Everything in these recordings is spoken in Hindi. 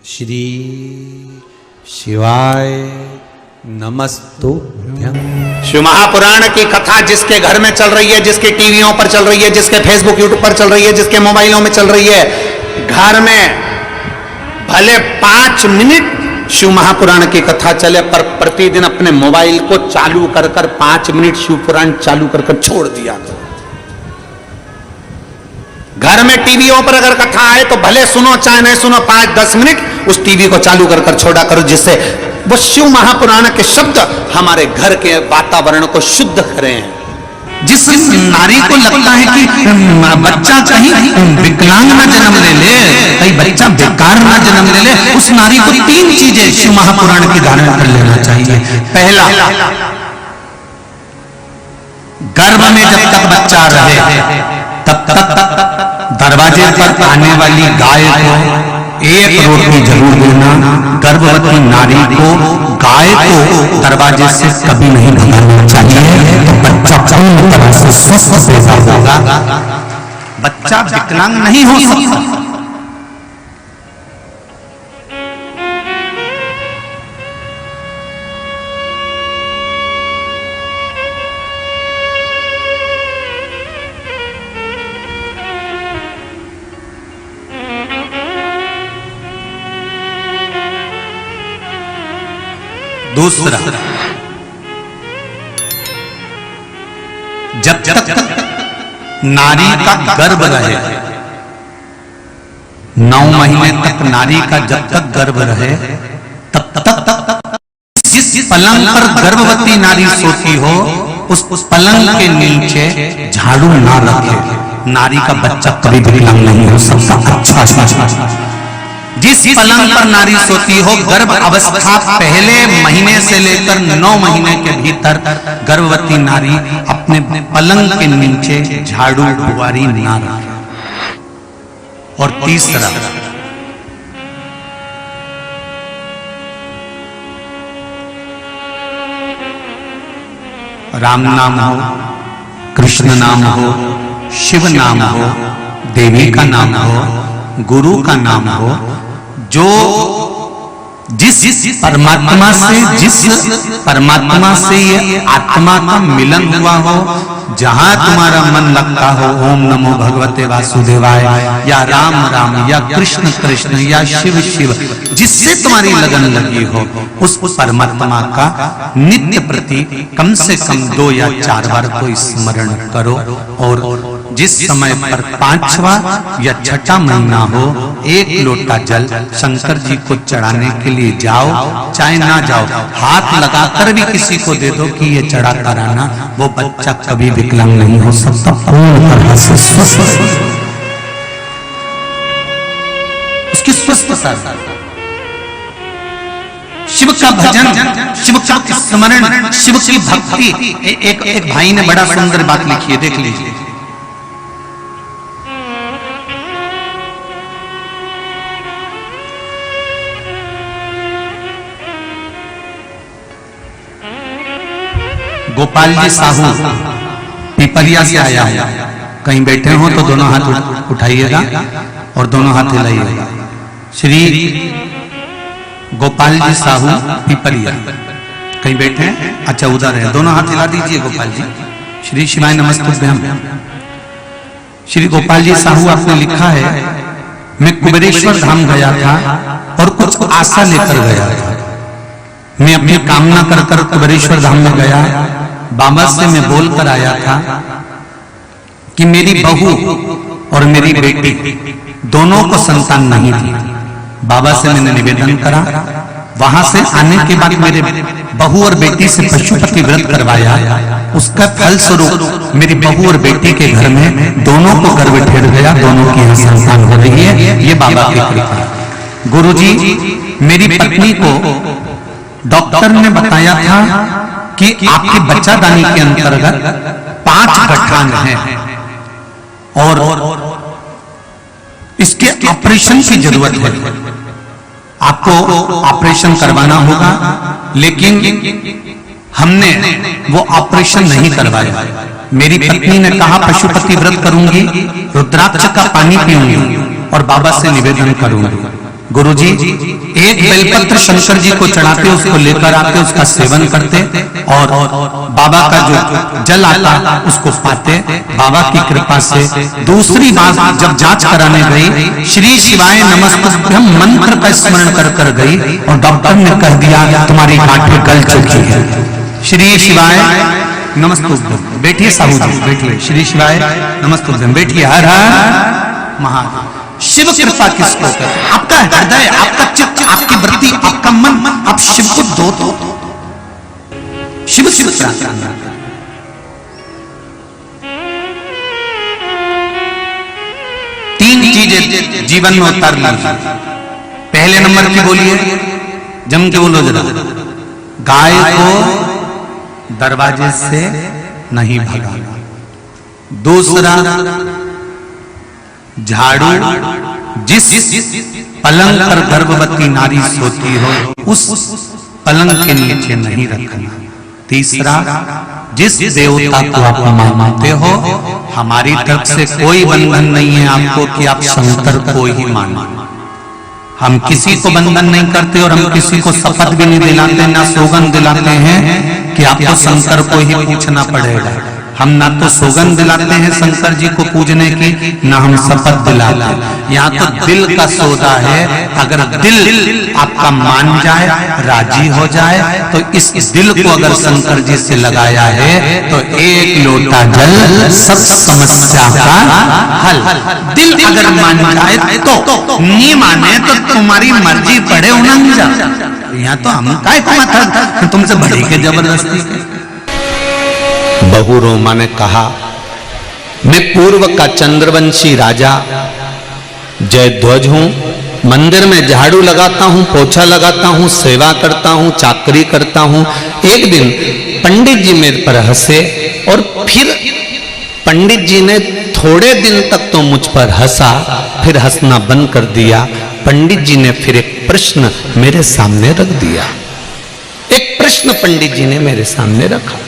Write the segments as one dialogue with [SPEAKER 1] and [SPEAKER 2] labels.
[SPEAKER 1] श्री शिवाय नमस्तुभ्यं।
[SPEAKER 2] शिव महापुराण की कथा जिसके घर में चल रही है, जिसके टीवियों पर चल रही है, जिसके फेसबुक यूट्यूब पर चल रही है, जिसके मोबाइलों में चल रही है, घर में भले 5 मिनट शिव महापुराण की कथा चले, पर प्रतिदिन अपने मोबाइल को चालू कर 5 मिनट शिव पुराण चालू कर छोड़ दिया। घर में टीवियों पर अगर कथा आए तो भले सुनो चाहे नहीं सुनो, 5-10 मिनट उस टीवी को चालू कर छोड़ा करो, जिससे वो शिव महापुराण के शब्द हमारे घर के वातावरण को शुद्ध करें।
[SPEAKER 3] जिस नारी को लगता है कि बच्चा कहीं विकलांग ना जन्म ले ले, कहीं बच्चा बेकार ना जन्म ले ले, उस नारी को 3 चीजें शिव महापुराण की धारण कर लेना चाहिए। पहला, गर्भ में जब तक बच्चा रहे तब तक दरवाजे पर आने वाली गाय को 1 रोटी जरूर देना। गर्भवती नारी को गाय को दरवाजे से कभी नहीं भगाना चाहिए, तो बच्चा पूरी तरह से स्वस्थ पैदा होगा। बच्चा विकलांग नहीं हो सकता। दूसरा, जब तक नारी का गर्भ रहे, 9 महीने तक नारी का जब तक गर्भ रहे, तब तक जिस पलंग पर गर्भवती नारी सोती हो उस पलंग के नीचे झाड़ू ना रखे। नारी का बच्चा कभी विकलांग नहीं हो सकता। अच्छा, जिस पलंग पर नारी सोती हो, गर्भ अवस्था पहले महीने से लेकर 9 महीने के भीतर गर्भवती नारी अपने पलंग के नीचे झाड़ू बुआरी ना रखे। और तीसरा, राम नाम हो, कृष्ण नाम हो, शिव नाम हो, देवी का नाम हो, गुरु का नाम हो, जो जिस परमात्मा से ये आत्मा का मिलन हुआ हो, जहां तुम्हारा मन लगता हो, ओम नमो भगवते वासुदेवाय या राम राम या कृष्ण कृष्ण या शिव शिव, जिससे तुम्हारी लगन लगी हो, उस परमात्मा का नित्य प्रति कम से कम 2 या 4 बार को स्मरण करो। और जिस समय पर 5वां या 6ठा महीना हो, 1 लोटा जल शंकर जी को चढ़ाने के लिए जाओ, चाहे ना जाओ, हाथ लगाकर भी किसी को दे दो कि ये चढ़ा कराना, वो बच्चा कभी विकलांग नहीं हो सकता। पूर्ण तरह से स्वस्थ, उसकी स्वस्थता, शिव का भजन, शिव का स्मरण, शिव की भक्ति। एक भाई ने बड़ा सुंदर बात लिखी है, देख लीजिए। गोपाल जी साहू पिपलिया से आया है, कहीं बैठे हो तो दोनों हाथ उठाइएगा और दोनों हाथ हिलाइएगा। श्री गोपाल जी साहू पिपलिया, कहीं बैठे हैं? अच्छा, उधर है, दोनों हाथ हिला दीजिए गोपाल जी। श्री शिवाय नमस्तुभ्यं। श्री गोपाल जी साहू आपने लिखा है, मैं कुबेरेश्वर धाम गया था और कुछ आशा लेकर गया था। मैं अपनी कामना कर कुबेरेश्वर धाम में गया, बाबा से मैं बोल कर आया था कि मेरी बहू और मेरी बेटी दोनों को संतान नहीं थी। बाबा से मैंने निवेदन करा, वहां से आने के बाद मेरे बहू और बेटी से पशुपति व्रत करवाया। उसका फल स्वरूप मेरी बहू और बेटी के घर में दोनों को गर्भ ठहर गया, दोनों की संतान हो रही है। ये बाबा की कृपा। गुरुजी, मेरी पत्नी को डॉक्टर ने बताया था कि आपकी बच्चादानी के अंतर्गत 5 गठान हैं और इसके ऑपरेशन की जरूरत है। आपको ऑपरेशन करवाना होगा, लेकिन हमने वो ऑपरेशन नहीं करवाया। मेरी पत्नी ने कहा पशुपति व्रत करूंगी, रुद्राक्ष का पानी पीऊंगी और बाबा से निवेदन करूंगी। गुरुजी एक बेलपत्र शंकर जी को चढ़ाते, उसको लेकर आते, उसका सेवन करते और बाबा का जो जल आता उसको पाते बाबा की कृपा से। दूसरी बात, जब जांच कराने गई, श्री शिवाय नमस्तुभ्यम मंत्र का स्मरण कर कर गई और डॉक्टर ने कह दिया तुम्हारी गांठें गल चुकी है। श्री शिवाय नमस्तुभ्यम। बैठिए साहू जी, बैठिए। श्री शिवाय नमस्तुभ्यम, बैठिए। हर हर महादेव। शिव कृपा किसको कहते हैं? आपका हृदय, आपका चित्त, आपकी वृत्ति, आपका मन, आप शिव को दो तो शिव शिव प्रार्थना। तीन चीजें जीवन में उतार लीजिए। पहले नंबर की बोलिए, जम के बोलो जरा। गाय को दरवाजे से नहीं भगाना। दूसरा, झाड़ू जिस पलंग पर गर्भवती नारी सोती हो उस पलंग के नीचे नहीं रखना। तीसरा, जिस देवता को आप मानते हो, हमारी तरफ से कोई बंधन नहीं है आपको कि आप शंकर को ही मानो। हम किसी को बंधन नहीं करते और हम किसी को शपथ भी नहीं दिलाते, ना सौगंध दिलाते हैं कि आपको शंकर को ही पूछना पड़ेगा। हम ना तो सौगंध दिलाते हैं शंकर जी को पूजने की, ना हम शपथ दिलाते हैं। यहाँ तो दिल का सौदा है। अगर दिल आपका मान जाए, राजी हो जाए, तो इस दिल को अगर शंकर जी से लगाया है तो एक लोटा जल सब समस्या का हल। दिल अगर मान जाए तो, नहीं माने तो तुम्हारी मर्जी पड़े उनंग जा। यहाँ तो हम काय को माथा तुमसे बड़ी के जबरदस्ती।
[SPEAKER 2] बहु रोमा ने कहा, मैं पूर्व का चंद्रवंशी राजा जयध्वज हूं। मंदिर में झाड़ू लगाता हूं, पोछा लगाता हूं, सेवा करता हूं, चाकरी करता हूं। एक दिन पंडित जी मेरे पर हंसे और फिर पंडित जी ने थोड़े दिन तक तो मुझ पर हंसा, फिर हंसना बंद कर दिया। पंडित जी ने फिर एक प्रश्न मेरे सामने रख दिया। एक प्रश्न पंडित जी ने मेरे सामने रखा।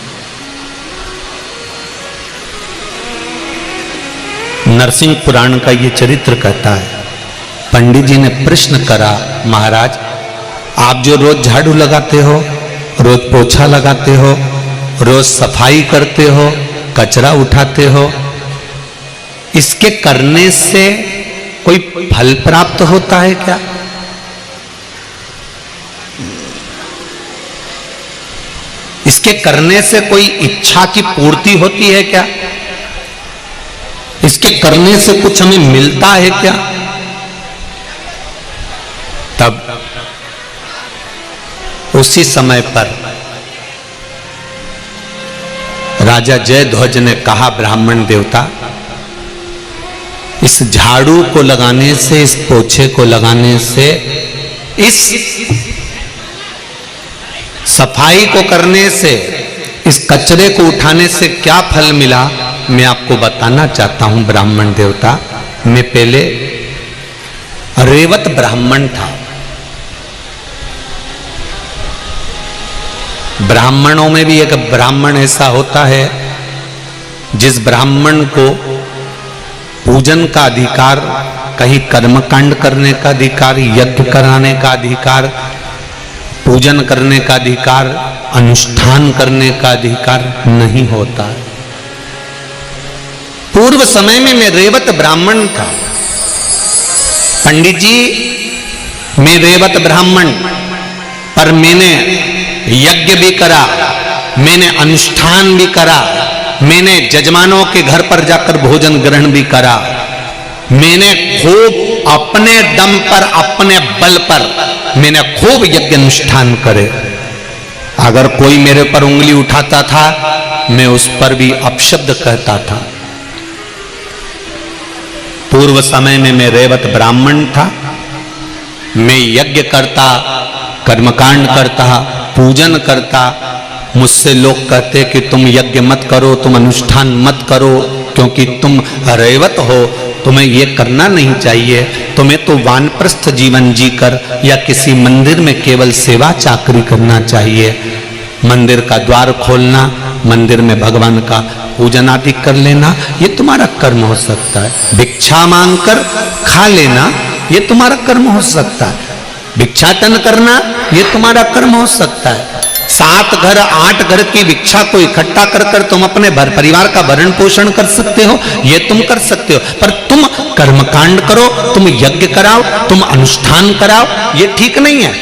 [SPEAKER 2] नरसिंह पुराण का ये चरित्र कहता है, पंडित जी ने प्रश्न करा, महाराज आप जो रोज झाड़ू लगाते हो, रोज पोछा लगाते हो, रोज सफाई करते हो, कचरा उठाते हो, इसके करने से कोई फल प्राप्त होता है क्या? इसके करने से कोई इच्छा की पूर्ति होती है क्या? इसके करने से कुछ हमें मिलता है क्या? तब उसी समय पर राजा जयध्वज ने कहा, ब्राह्मण देवता, इस झाड़ू को लगाने से, इस पोछे को लगाने से, इस सफाई को करने से, इस कचरे को उठाने से क्या फल मिला, मैं आपको बताना चाहता हूं ब्राह्मण देवता। मैं पहले रेवत ब्राह्मण था। ब्राह्मणों में भी एक ब्राह्मण ऐसा होता है जिस ब्राह्मण को पूजन का अधिकार, कहीं कर्मकांड करने का अधिकार, यज्ञ कराने का अधिकार, पूजन करने का अधिकार, अनुष्ठान करने का अधिकार नहीं होता। पूर्व समय में मैं रेवत ब्राह्मण था। पंडित जी, मैं रेवत ब्राह्मण, पर मैंने यज्ञ भी करा, मैंने अनुष्ठान भी करा, मैंने जजमानों के घर पर जाकर भोजन ग्रहण भी करा, मैंने खूब अपने दम पर, अपने बल पर मैंने खूब यज्ञ अनुष्ठान करे। अगर कोई मेरे पर उंगली उठाता था, मैं उस पर भी अपशब्द कहता था। पूर्व समय में मैं रेवत ब्राह्मण था। मैं यज्ञ करता, कर्मकांड करता, पूजन करता। मुझसे लोग कहते कि तुम यज्ञ मत करो, तुम अनुष्ठान मत करो, क्योंकि तुम रेवत हो, तुम्हें यह करना नहीं चाहिए। तुम्हें तो वानप्रस्थ जीवन जीकर या किसी मंदिर में केवल सेवा चाकरी करना चाहिए। मंदिर का द्वार खोलना, मंदिर में भगवान का पूजन आदि कर लेना, ये तुम्हारा कर्म हो सकता है। भिक्षा मांगकर खा लेना,
[SPEAKER 3] ये तुम्हारा कर्म हो सकता है। भिक्षाटन करना ये तुम्हारा कर्म हो सकता है। 7 घर 8 घर की भिक्षा को इकट्ठा कर कर तुम अपने परिवार का भरण पोषण कर सकते हो, ये तुम कर सकते हो। पर तुम कर्मकांड करो, तुम यज्ञ कराओ, तुम अनुष्ठान कराओ, ये ठीक नहीं है।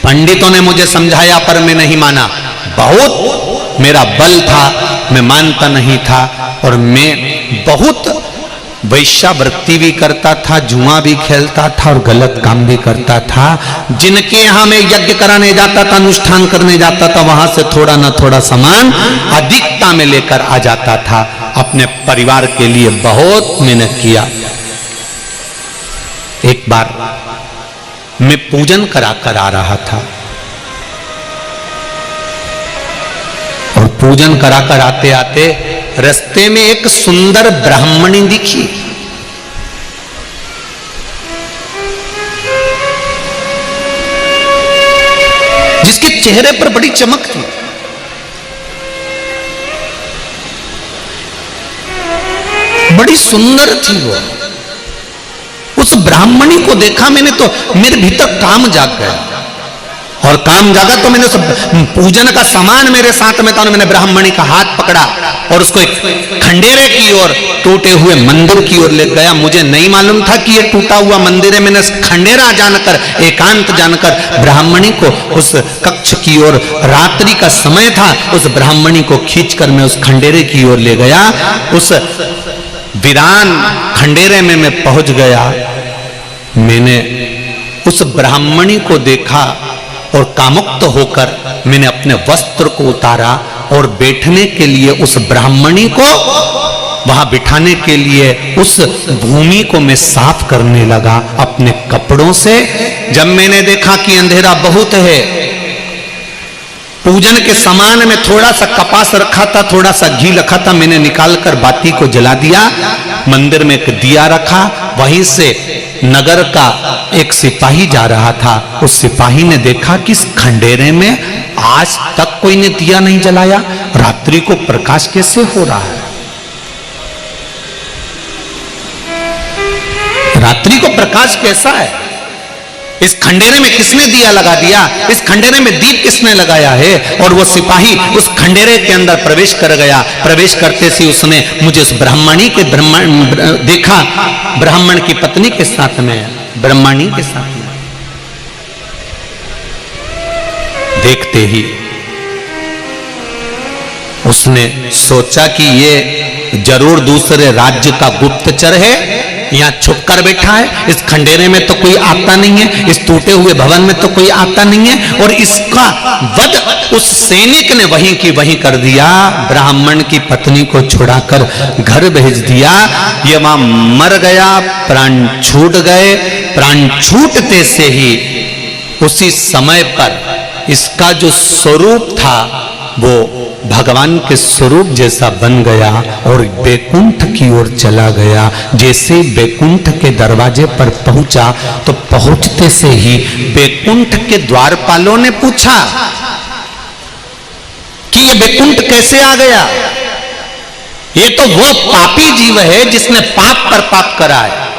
[SPEAKER 3] पंडितों ने मुझे समझाया पर मैं नहीं माना। बहुत मेरा बल था, मैं मानता नहीं था, और मैं बहुत वैश्यावृत्ति भी करता था, जुआ भी खेलता था और गलत काम भी करता था। जिनके यहां मैं यज्ञ कराने जाता था, अनुष्ठान करने जाता था, वहां से थोड़ा ना थोड़ा सामान अधिकता में लेकर आ जाता था। अपने परिवार के लिए बहुत मेहनत किया। एक बार मैं पूजन कराकर आ रहा था और पूजन कराकर आते आते रास्ते में एक सुंदर ब्राह्मणी दिखी। जिसके चेहरे पर बड़ी चमक थी। बड़ी सुंदर थी वो। उस ब्राह्मणी को देखा मैंने तो मेरे भीतर काम जाग गया, और काम जागा तो मैंने पूजन का सामान मेरे साथ में था। मैंने ब्राह्मणी का हाथ पकड़ा और उसको एक खंडेरे की ओर, टूटे हुए मंदिर की ओर ले गया। मुझे नहीं मालूम था कि ये टूटा हुआ मंदिर है। मैंने खंडेरा जानकर, एकांत जानकर ब्राह्मणी को उस कक्ष की ओर, रात्रि का समय था, उस ब्राह्मणी को खींचकर मैं उस खंडेरे की ओर ले गया। उस वीरान खंडेरे में मैं पहुंच गया। मैंने उस ब्राह्मणी को देखा और कामुक्त होकर मैंने अपने वस्त्र को उतारा और बैठने के लिए उस ब्राह्मणी को वहां बिठाने के लिए उस भूमि को मैं साफ करने लगा अपने कपड़ों से। जब मैंने देखा कि अंधेरा बहुत है, पूजन के सामान में थोड़ा सा कपास रखा था, थोड़ा सा घी रखा था, मैंने निकालकर बाती को जला दिया। मंदिर में एक दिया रखा। वहीं से नगर का एक सिपाही जा रहा था। उस सिपाही ने देखा कि इस खंडेरे में आज तक कोई ने दिया नहीं जलाया, रात्रि को प्रकाश कैसे हो रहा है? रात्रि को प्रकाश कैसा है? इस खंडेरे में किसने दिया लगा दिया? इस खंडेरे में दीप किसने लगाया है? और वो सिपाही उस खंडेरे के अंदर प्रवेश कर गया। प्रवेश करते से उसने मुझे उस ब्राह्मणी के देखा, ब्राह्मण की पत्नी के साथ में, ब्राह्मणी के साथ में। देखते ही उसने सोचा कि ये जरूर दूसरे राज्य का गुप्तचर है, यहां छुप कर बैठा है। इस खंडेरे में तो कोई आता नहीं है, इस टूटे हुए भवन में तो कोई आता नहीं है, और इसका वध उस सैनिक ने वहीं की वहीं कर दिया। ब्राह्मण की पत्नी को छुड़ाकर घर भेज दिया। ये वहां मर गया, प्राण छूट गए। प्राण छूटते से ही उसी समय पर इसका जो स्वरूप था वो भगवान के स्वरूप जैसा बन गया और बैकुंठ की ओर चला गया। जैसे बैकुंठ के दरवाजे पर पहुंचा तो पहुंचते से ही बैकुंठ के द्वारपालों ने पूछा कि ये बैकुंठ कैसे आ गया? ये तो वो पापी जीव है जिसने पाप पर पाप करा है।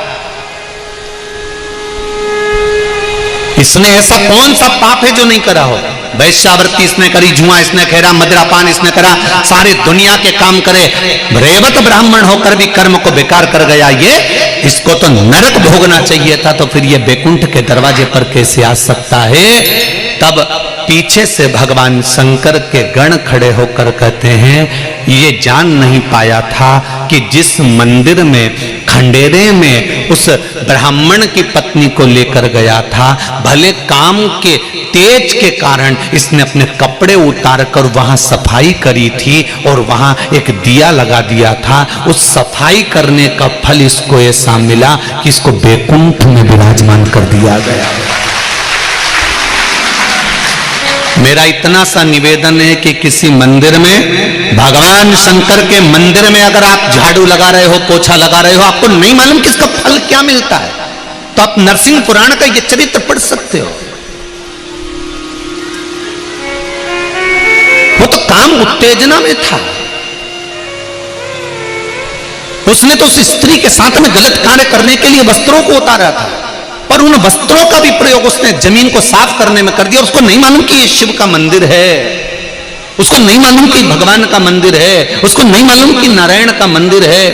[SPEAKER 3] इसने ऐसा कौन सा पाप है जो नहीं करा हो? वैश्यावृत्ति इसने करी, जुआ इसने खेरा, मदिरापान इसने करा, सारी दुनिया के काम करे, रेवत ब्राह्मण होकर भी कर्म को बेकार कर गया। ये इसको तो नरक भोगना चाहिए था, तो फिर ये बैकुंठ के दरवाजे पर कैसे आ सकता है? तब पीछे से भगवान शंकर के गण खड़े होकर कहते हैं, ये जान नहीं पाया था कि जिस मंदिर में खंडेरे में उस ब्राह्मण की पत्नी को लेकर गया था, भले काम के तेज के कारण इसने अपने कपड़े उतार कर वहां सफाई करी थी और वहां एक दिया लगा दिया था। उस सफाई करने का फल इसको ऐसा मिला कि इसको बैकुंठ में विराजमान कर दिया गया। मेरा इतना सा निवेदन है कि किसी मंदिर में, भगवान शंकर के मंदिर में अगर आप झाड़ू लगा रहे हो, पोछा लगा रहे हो, आपको नहीं मालूम कि इसका फल क्या मिलता है, तो आप नरसिंह पुराण का ये चरित्र पढ़ सकते हो। वो तो काम उत्तेजना में था। उसने तो उस स्त्री के साथ में गलत कार्य करने के लिए वस्त्रों को उतारा था, और उन वस्त्रों का भी प्रयोग उसने जमीन को साफ करने में कर दिया। उसको नहीं मालूम कि ये शिव का मंदिर है, उसको नहीं मालूम कि भगवान का मंदिर है, उसको नहीं मालूम कि नारायण का मंदिर है।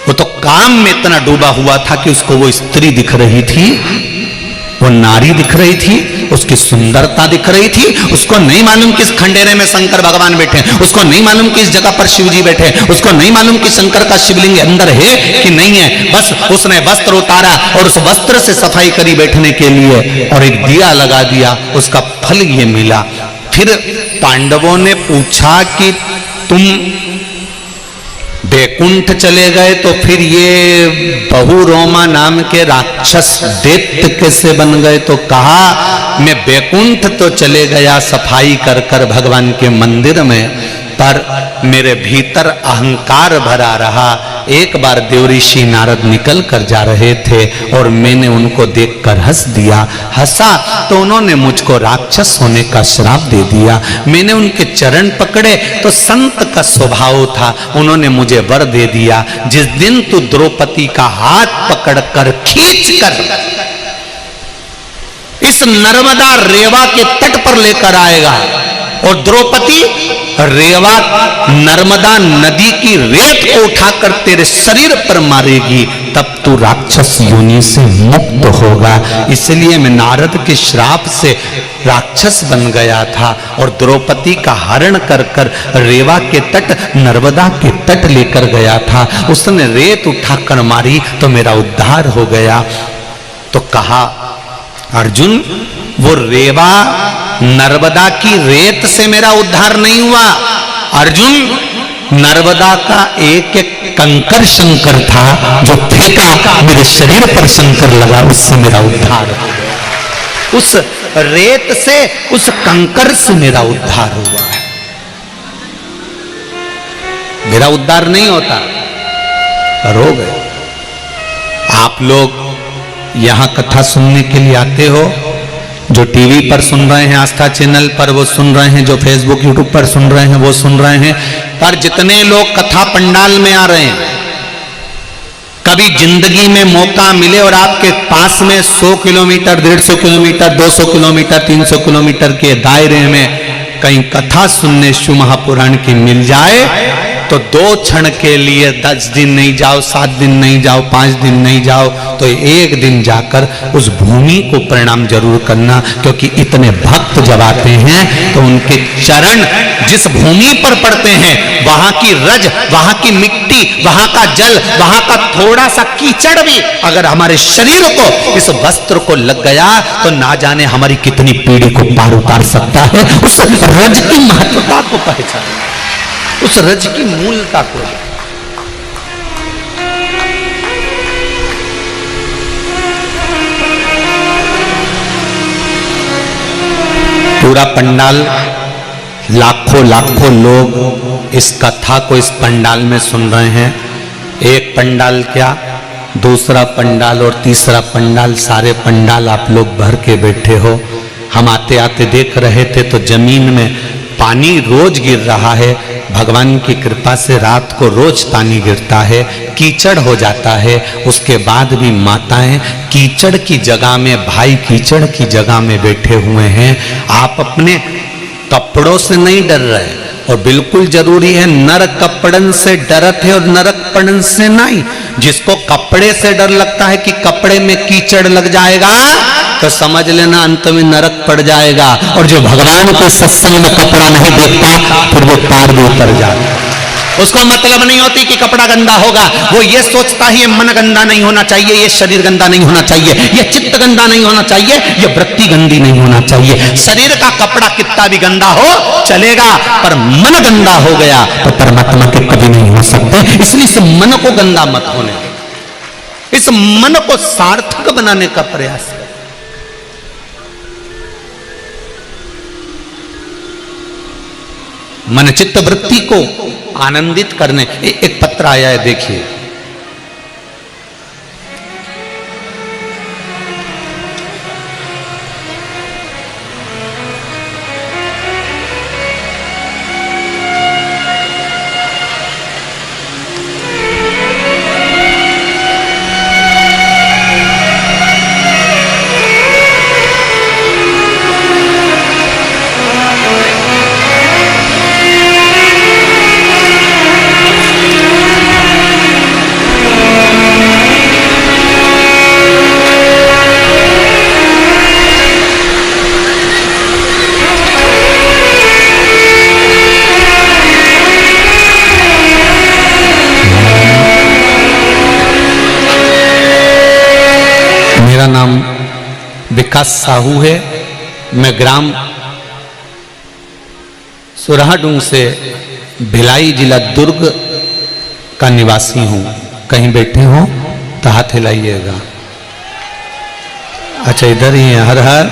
[SPEAKER 3] वो तो काम में इतना डूबा हुआ था कि उसको वो स्त्री दिख रही थी, वो नारी दिख रही थी, उसकी सुंदरता दिख रही थी। उसको नहीं मालूम कि इस खंडेरे में शंकर भगवान बैठे हैं, उसको नहीं मालूम कि इस जगह पर शिव जी बैठे हैं, उसको नहीं मालूम कि शंकर का शिवलिंग अंदर है कि नहीं है। बस उसने वस्त्र उतारा और उस वस्त्र से सफाई करी बैठने के लिए और एक दिया लगा दिया, उसका फल ये मिला। फिर पांडवों ने पूछा कि तुम बैकुंठ चले गए तो फिर ये बहुरोमा नाम के राक्षस दैत्य कैसे बन गए? तो कहा मैं बैकुंठ तो चले गया सफाई कर कर भगवान के मंदिर में, पर मेरे भीतर अहंकार भरा रहा। एक बार देवऋषि नारद निकल कर जा रहे थे और मैंने उनको देखकर हंस दिया, हंसा तो उन्होंने मुझको राक्षस होने का श्राप दे दिया। मैंने उनके चरण पकड़े तो संत का स्वभाव था, उन्होंने मुझे वर दे दिया, जिस दिन तू द्रौपदी का हाथ पकड़कर खींचकर इस नर्मदा रेवा के तट पर लेकर आएगा और द्रौपदी रेवा नर्मदा नदी की रेत को उठाकर तेरे शरीर पर मारेगी, तब तू राक्षस योनि से मुक्त होगा। इसलिए मैं नारद के श्राप से राक्षस बन गया था और द्रौपदी का हरण कर कर रेवा के तट नर्मदा के तट लेकर गया था। उसने रेत उठाकर मारी तो मेरा उद्धार हो गया। तो कहा अर्जुन, वो रेवा नर्मदा की रेत से मेरा उद्धार नहीं हुआ अर्जुन, नर्मदा का एक एक कंकर शंकर था जो फेंका मेरे शरीर पर शंकर लगा, उससे मेरा उद्धार हो गया। उस रेत से, उस कंकर से मेरा उद्धार हुआ है। मेरा उद्धार नहीं होता पर हो गए। आप लोग यहां कथा सुनने के लिए आते हो, जो टीवी पर सुन रहे हैं आस्था चैनल पर वो सुन रहे हैं, जो फेसबुक यूट्यूब पर सुन रहे हैं वो सुन रहे हैं, पर जितने लोग कथा पंडाल में आ रहे हैं, कभी जिंदगी में मौका मिले और आपके पास में 100 किलोमीटर 150 किलोमीटर 200 किलोमीटर 300 किलोमीटर के दायरे में कहीं कथा सुनने शिव महापुराण की मिल जाए तो 2 क्षण के लिए 10 दिन नहीं जाओ, 7 दिन नहीं जाओ, 5 दिन नहीं जाओ, तो 1 दिन जाकर उस भूमि को प्रणाम जरूर करना, क्योंकि इतने भक्त जब आते हैं तो उनके चरण जिस भूमि पर पड़ते हैं, वहां की रज, वहां की मिट्टी, वहां का जल, वहां का थोड़ा सा कीचड़ भी अगर हमारे शरीर को, इस वस्त्र को लग गया तो ना जाने हमारी कितनी पीढ़ी को पार उतार सकता है। उस रज की महत्वता को पहचान, उस रज की मूलता को। पूरा पंडाल, लाखों लाखों लोग इस कथा को इस पंडाल में सुन रहे हैं। एक पंडाल क्या, दूसरा पंडाल और तीसरा पंडाल, सारे पंडाल आप लोग भर के बैठे हो। हम आते आते देख रहे थे तो जमीन में पानी रोज गिर रहा है। भगवान की कृपा से रात को रोज पानी गिरता है, कीचड़ हो जाता है, उसके बाद भी माताएं कीचड़ की जगह में, भाई कीचड़ की जगह में बैठे हुए हैं। आप अपने कपड़ों से नहीं डर रहे, और बिल्कुल जरूरी है, नर कपड़न से डरत है और नरकपड़न से नहीं। जिसको कपड़े से डर लगता है कि कपड़े में कीचड़ लग जाएगा तो समझ लेना अंत में नरक पड़ जाएगा, और जो भगवान के सत्संग में कपड़ा नहीं देखता फिर वो पार भी उतर जाता। उसको मतलब नहीं होती कि कपड़ा गंदा होगा, वो ये सोचता है ये मन गंदा नहीं होना चाहिए, ये शरीर गंदा नहीं होना चाहिए, ये चित्त गंदा नहीं होना चाहिए, ये वृत्ति गंदी नहीं होना चाहिए। शरीर का कपड़ा कितना भी गंदा हो चलेगा, पर मन गंदा हो गया तो परमात्मा के कभी नहीं हो सकते। इसलिए इस मन को गंदा मत होने, इस मन को सार्थक बनाने का प्रयास करें। मन चित्त वृत्ति को आनंदित करने। एक पत्र आया है, देखिए। विकास साहू है। मैं ग्राम सुराडूंग से भिलाई जिला दुर्ग का निवासी हूं। कहीं बैठे हो तो हाथ हिलाइएगा। अच्छा इधर ही है। हर हर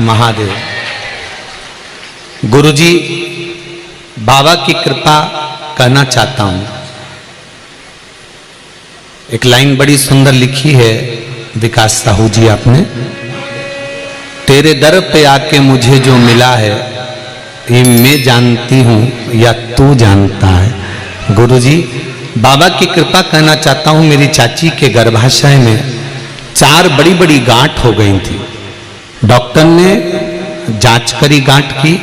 [SPEAKER 3] महादेव। गुरुजी बाबा की कृपा करना चाहता हूं। एक लाइन बड़ी सुंदर लिखी है विकास साहू जी आपने। तेरे दर पे आके मुझे जो मिला है ये मैं जानती हूं या तू जानता है। गुरुजी बाबा की कृपा करना चाहता हूं। मेरी चाची के गर्भाशय में 4 बड़ी बड़ी गांठ हो गई थी। डॉक्टर ने जांच करी गांठ की,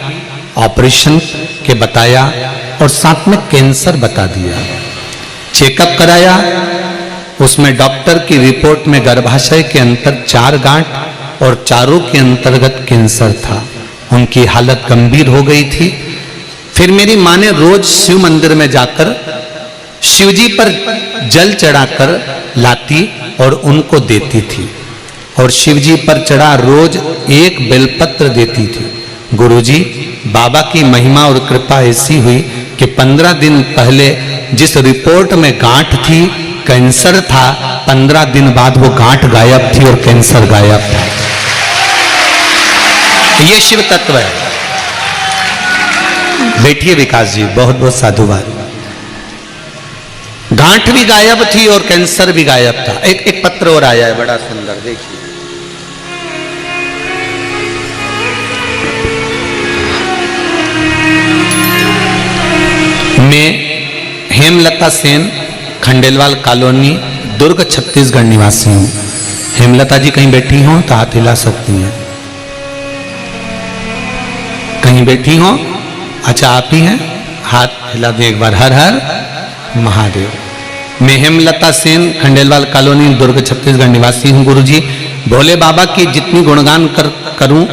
[SPEAKER 3] ऑपरेशन के बताया और साथ में कैंसर बता दिया। चेकअप कराया, उसमें डॉक्टर की रिपोर्ट में गर्भाशय के अंदर 4 गांठ और चारों के अंतर्गत कैंसर था। उनकी हालत गंभीर हो गई थी। फिर मेरी मां ने रोज शिव मंदिर में जाकर शिवजी पर जल चढ़ाकर लाती और उनको देती थी और शिवजी पर चढ़ा रोज एक बेलपत्र देती थी। गुरुजी बाबा की महिमा और कृपा ऐसी हुई कि 15 दिन पहले जिस रिपोर्ट में गांठ थी, कैंसर था, 15 दिन बाद वो गांठ गायब थी और कैंसर गायब था। ये शिव तत्व है। बैठिए विकास जी, बहुत बहुत साधुवाद। गांठ भी गायब थी और कैंसर भी गायब था। एक पत्र और आया है बड़ा सुंदर, देखिए। मैं हेमलता सेन, खंडेलवाल कॉलोनी, दुर्ग छत्तीसगढ़ निवासी हूं। हेमलता जी कहीं बैठी हो तो हाथ हिला सकती हैं। कहीं बैठी हो? अच्छा आप ही हैं, हाथ हिला दे एक बार। हर हर महादेव। मैं हेमलता सेन, खंडेलवाल कॉलोनी, दुर्ग छत्तीसगढ़ निवासी हूं। गुरुजी भोले बाबा की जितनी गुणगान करूं।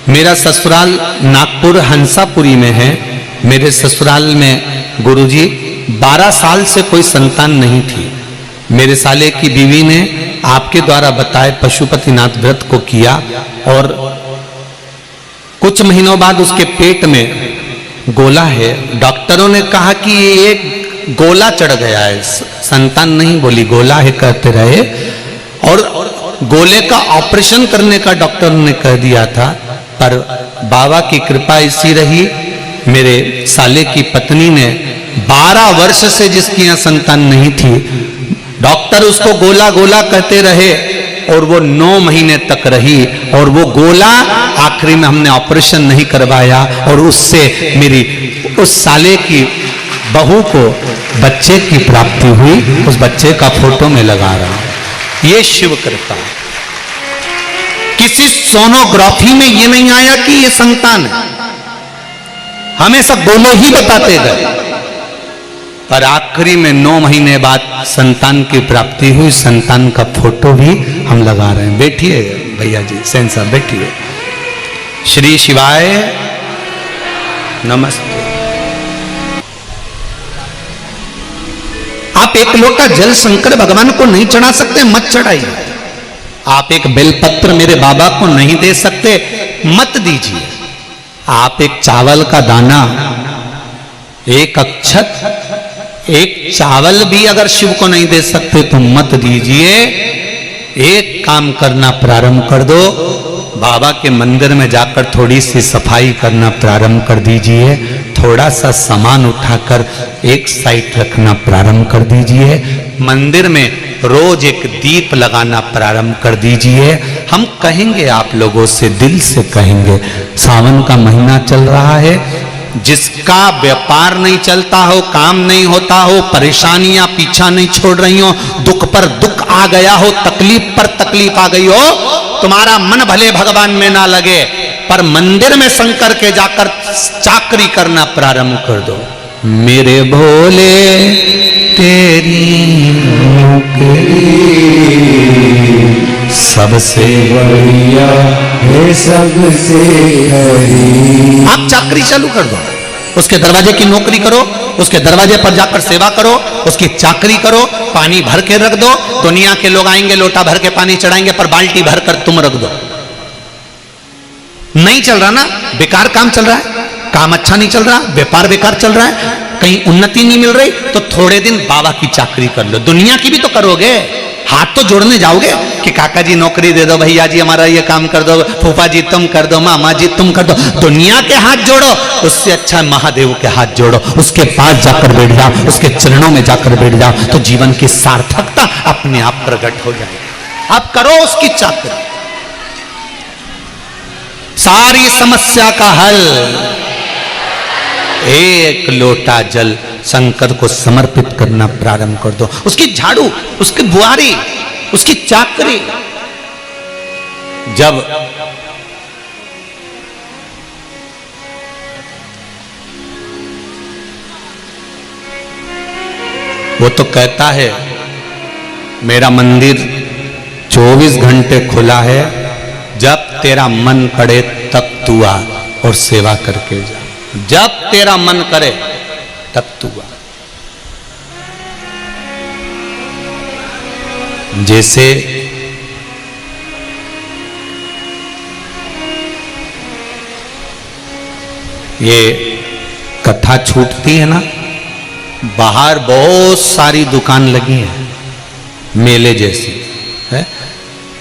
[SPEAKER 3] मेरा ससुराल नागपुर हंसापुरी में है। मेरे ससुराल में गुरुजी 12 साल से कोई संतान नहीं थी। मेरे साले की बीवी ने आपके द्वारा बताए पशुपतिनाथ व्रत को किया और कुछ महीनों बाद उसके पेट में गोला है। डॉक्टरों ने कहा कि ये एक गोला चढ़ गया है, संतान नहीं बोली, गोला है कहते रहे और गोले का ऑपरेशन करने का डॉक्टर ने कह दिया था। पर बाबा की कृपा ऐसी रही, मेरे साले की पत्नी ने 12 वर्ष से जिसकी यहां संतान नहीं थी, डॉक्टर उसको गोला गोला कहते रहे और वो 9 महीने तक रही और वो गोला आखिरी में हमने ऑपरेशन नहीं करवाया और उससे मेरी उस साले की बहू को बच्चे की प्राप्ति हुई। उस बच्चे का फोटो में लगा रहा हूं। ये शिव कृपा। किसी सोनोग्राफी में ये नहीं आया कि ये संतान है, हमेशा गोले ही बताते गए, पर आखिरी में 9 महीने बाद संतान की प्राप्ति हुई। संतान का फोटो भी हम लगा रहे हैं। बैठिए भैया जी, सेन साहब बैठिए। श्री शिवाय नमस्ते। आप एक लोटा जल शंकर भगवान को नहीं चढ़ा सकते, मत चढ़ाइए। आप एक बेलपत्र मेरे बाबा को नहीं दे सकते, मत दीजिए। आप एक चावल का दाना, एक अक्षत, एक चावल भी अगर शिव को नहीं दे सकते तो मत दीजिए। एक काम करना प्रारंभ कर दो, बाबा के मंदिर में जाकर थोड़ी सी सफाई करना प्रारंभ कर दीजिए। थोड़ा सा सामान उठाकर एक साइड रखना प्रारंभ कर दीजिए। मंदिर में रोज एक दीप लगाना प्रारंभ कर दीजिए। हम कहेंगे आप लोगों से, दिल से कहेंगे। सावन का महीना चल रहा है, जिसका व्यापार नहीं चलता हो, काम नहीं होता हो, परेशानियां पीछा नहीं छोड़ रही हो, दुख पर दुख आ गया हो, तकलीफ पर तकलीफ आ गई हो, तुम्हारा मन भले भगवान में ना लगे, पर मंदिर में शंकर के जाकर चाकरी करना प्रारंभ कर दो। मेरे भोले तेरी सबसे बढ़िया है, सबसे आप चाकरी चालू कर दो, उसके दरवाजे की नौकरी करो, उसके दरवाजे पर जाकर सेवा करो, उसकी चाकरी करो, पानी भर के रख दो। दुनिया के लोग आएंगे, लोटा भर के पानी चढ़ाएंगे, पर बाल्टी भर कर तुम रख दो।
[SPEAKER 2] नहीं चल रहा ना, बेकार काम चल रहा है, काम अच्छा नहीं चल रहा, व्यापार बेकार चल रहा है, कहीं उन्नति नहीं मिल रही, तो थोड़े दिन बाबा की चाकरी कर लो। दुनिया की भी तो करोगे, हाथ तो जोड़ने जाओगे कि काका जी नौकरी दे दो, भैया जी हमारा ये काम कर दो, फूफा जी तुम कर दो, मामा जी तुम कर दो। दुनिया के हाथ जोड़ो, उससे अच्छा महादेव के हाथ जोड़ो, उसके पास जाकर बैठ जाओ, उसके चरणों में जाकर बैठ जाओ, तो जीवन की सार्थकता अपने आप प्रकट हो जाएगी। आप करो उसकी चाकरी, सारी समस्या का हल एक लोटा जल शंकर को समर्पित करना प्रारंभ कर दो। उसकी झाड़ू, उसकी बुआरी, उसकी चाकरी जब वो तो कहता है मेरा मंदिर 24 घंटे खुला है, जब तेरा मन करे तब तू आ और सेवा करके जा, जब तेरा मन करे तब तू आ। जैसे ये कथा छूटती है ना, बाहर बहुत सारी दुकान लगी है मेले जैसी है।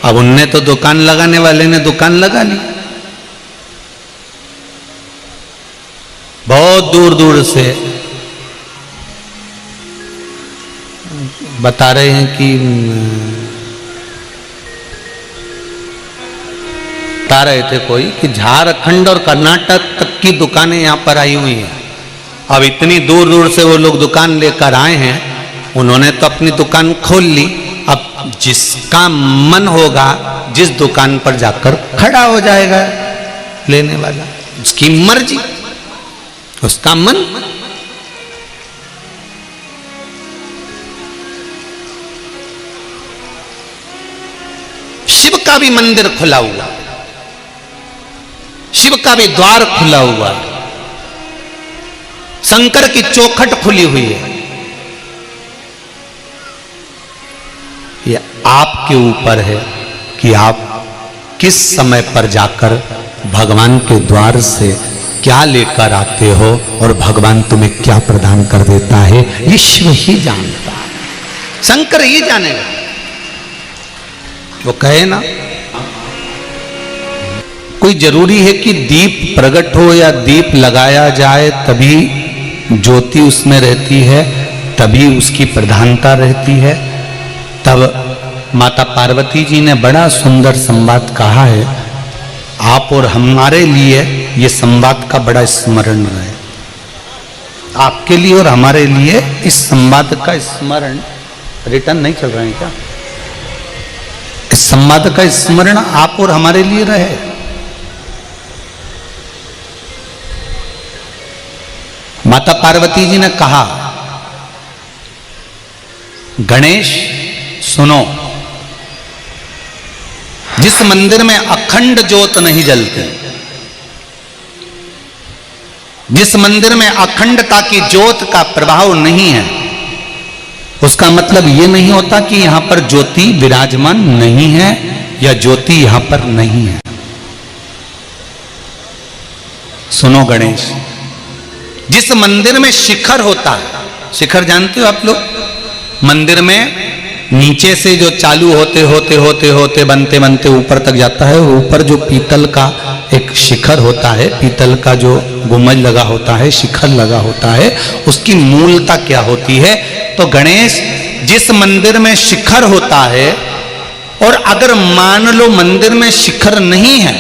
[SPEAKER 2] अब उनने तो दुकान लगाने वाले ने दुकान लगा ली, बहुत दूर दूर से बता रहे हैं कि बता रहे थे कोई कि झारखंड और कर्नाटक तक की दुकानें यहां पर आई हुई हैं। अब इतनी दूर दूर से वो लोग दुकान लेकर आए हैं, उन्होंने तो अपनी दुकान खोल ली। अब जिसका मन होगा जिस दुकान पर जाकर खड़ा हो जाएगा लेने वाला, उसकी मर्जी, उसका मन। शिव का भी मंदिर खुला हुआ, शिव का भी द्वार खुला हुआ, शंकर की चौखट खुली हुई है। ये आपके ऊपर है कि आप किस समय पर जाकर भगवान के द्वार से क्या लेकर आते हो और भगवान तुम्हें क्या प्रदान कर देता है, ये शिव ही जानता है, शंकर ही जानेगा। वो कहे ना, कोई जरूरी है कि दीप प्रकट हो या दीप लगाया जाए तभी ज्योति उसमें रहती है, तभी उसकी प्रधानता रहती है। तब माता पार्वती जी ने बड़ा सुंदर संवाद कहा है, आप और हमारे लिए ये संवाद का बड़ा स्मरण रहे। आपके लिए और हमारे लिए इस संवाद का स्मरण, रिटर्न नहीं चल रहे हैं क्या? इस संवाद का स्मरण आप और हमारे लिए रहे। माता पार्वती जी ने कहा, गणेश सुनो, जिस मंदिर में अखंड ज्योत नहीं जलती, जिस मंदिर में अखंडता की ज्योत का प्रभाव नहीं है, उसका मतलब यह नहीं होता कि यहां पर ज्योति विराजमान नहीं है या ज्योति यहां पर नहीं है। सुनो गणेश, जिस मंदिर में शिखर होता है, शिखर जानते हो आप लोग, मंदिर में नीचे से जो चालू होते होते होते होते बनते बनते ऊपर तक जाता है, ऊपर जो पीतल का एक शिखर होता है, पीतल का जो गुंबज लगा होता है, शिखर लगा होता है, उसकी मूलता क्या होती है? तो गणेश, जिस मंदिर में शिखर होता है, और अगर मान लो मंदिर में शिखर नहीं है,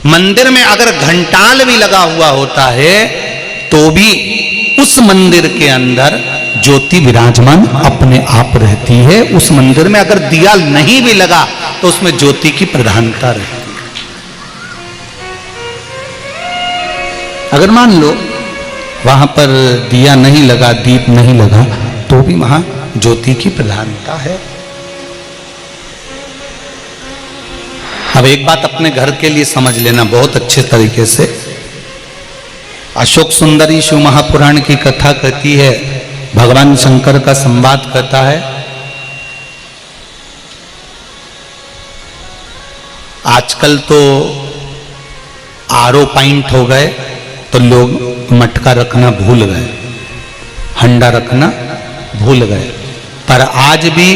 [SPEAKER 2] मंदिर में अगर घंटाल भी लगा हुआ होता है, तो भी उस मंदिर के अंदर ज्योति विराजमान अपने आप रहती है। उस मंदिर में अगर दिया नहीं भी लगा तो उसमें ज्योति की प्रधानता रहती है। अगर मान लो वहां पर दिया नहीं लगा, दीप नहीं लगा, तो भी वहां ज्योति की प्रधानता है। अब एक बात अपने घर के लिए समझ लेना बहुत अच्छे तरीके से। अशोक सुंदरी शिव महापुराण की कथा कहती है, भगवान शंकर का संवाद कहता है, आजकल तो
[SPEAKER 3] आरओ पॉइंट हो गए तो लोग मटका रखना भूल गए, हंडा रखना भूल गए। पर आज भी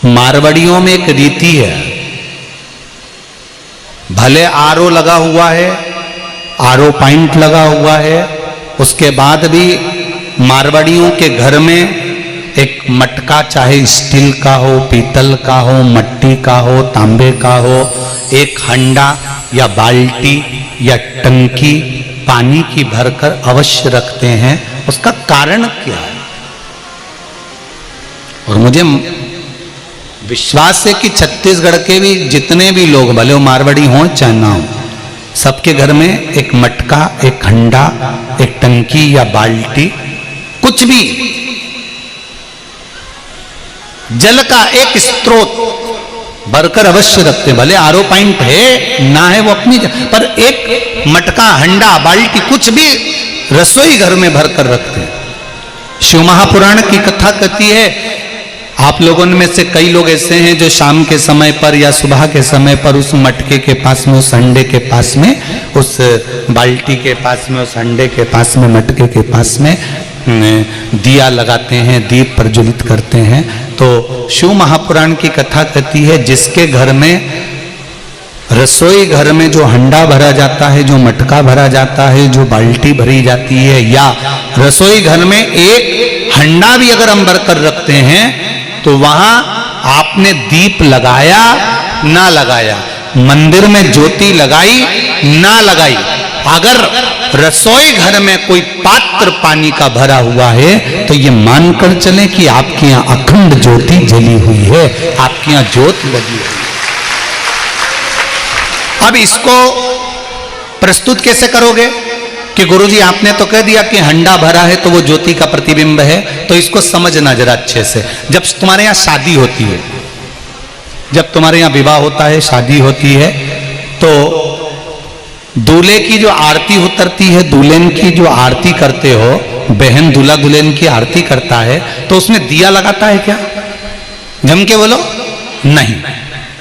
[SPEAKER 3] मारवाड़ियों में एक रीति है, भले आरओ लगा हुआ है, आरओ पॉइंट लगा हुआ है, उसके बाद भी मारवाड़ियों के घर में एक मटका, चाहे स्टील का हो, पीतल का हो, मट्टी का हो, तांबे का हो, एक हंडा या बाल्टी या टंकी पानी की भरकर अवश्य रखते हैं। उसका कारण क्या है? और मुझे विश्वास है कि छत्तीसगढ़ के भी जितने भी लोग, भले वो मारवाड़ी हों चाहे ना हो, सबके घर में एक मटका, एक हंडा, एक टंकी या बाल्टी, कुछ भी जल का एक स्रोत भरकर अवश्य रखते हैं। भले आरओ पॉइंट है ना है वो अपनी, पर एक मटका, हंडा, बाल्टी, कुछ भी रसोई घर में भरकर रखते हैं। शिव महापुराण की कथा कहती है, आप लोगों में से कई लोग ऐसे हैं जो शाम के समय पर या सुबह के समय पर उस मटके के पास में, उस हंडे के पास में, उस बाल्टी के पास में, उस हंडे के पास में, मटके के पास में दिया लगाते हैं, दीप प्रज्वलित करते हैं। तो शिव महापुराण की कथा कहती है, जिसके घर में, रसोई घर में जो हंडा भरा जाता है, जो मटका भरा जाता है, जो बाल्टी भरी जाती है, या रसोई घर में एक हंडा भी अगर हम भरकर रखते हैं, तो वहां आपने दीप लगाया ना लगाया, मंदिर में ज्योति लगाई ना लगाई, अगर रसोई घर में कोई पात्र पानी का भरा हुआ है, तो ये मानकर चलें कि आपके यहां अखंड ज्योति जली हुई है, आपके यहां ज्योत लगी है। अब इसको प्रस्तुत कैसे करोगे कि गुरुजी आपने तो कह दिया कि हंडा भरा है तो वो ज्योति का प्रतिबिंब है, तो इसको समझना जरा अच्छे से। जब तुम्हारे यहां शादी होती है, जब तुम्हारे यहां विवाह होता है, शादी होती है, तो दूल्हे की जो आरती उतरती है, दुल्हन की जो आरती करते हो, बहन दूल्हा दुल्हन की आरती करता है, तो उसमें दिया लगाता है क्या? जम के बोलो, नहीं।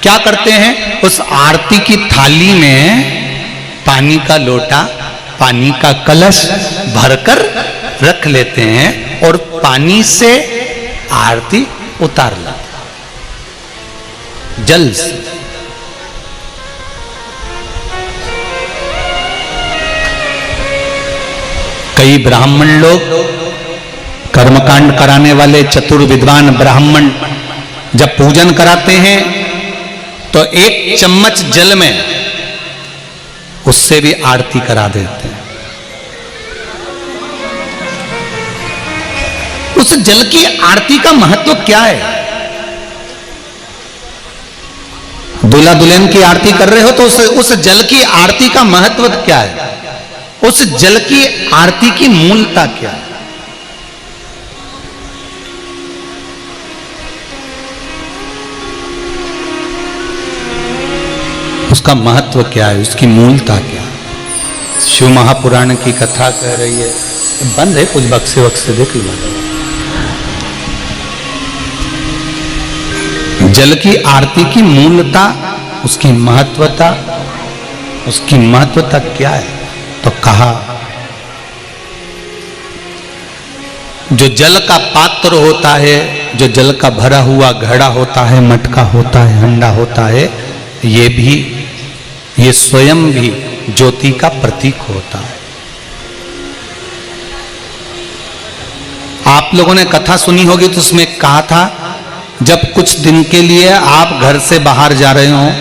[SPEAKER 3] क्या करते हैं? उस आरती की थाली में पानी का लोटा, पानी का कलश भरकर रख लेते हैं और पानी से आरती उतार लाते, जल से। कई ब्राह्मण लोग, कर्मकांड कराने वाले चतुर विद्वान ब्राह्मण जब पूजन कराते हैं तो एक चम्मच जल में उससे भी आरती करा देते हैं। उस जल की आरती का महत्व क्या है? दूल्हा दुल्हन की आरती कर रहे हो तो उस जल की आरती का महत्व क्या है? उस जल की आरती की मूलता क्या है? उसका महत्व क्या है? उसकी मूलता क्या है? शिव महापुराण की कथा कह रही है। बंद है कुछ बक्से वक्से देख लो। जल की आरती की मूलता, उसकी महत्वता, उसकी महत्वता क्या है? तो कहा, जो जल का पात्र होता है, जो जल का भरा हुआ घड़ा होता है, मटका होता है, हंडा होता है, ये स्वयं भी ज्योति का प्रतीक होता है। आप लोगों ने कथा सुनी होगी तो उसमें कहा था, जब कुछ दिन के लिए आप घर से बाहर जा रहे हो,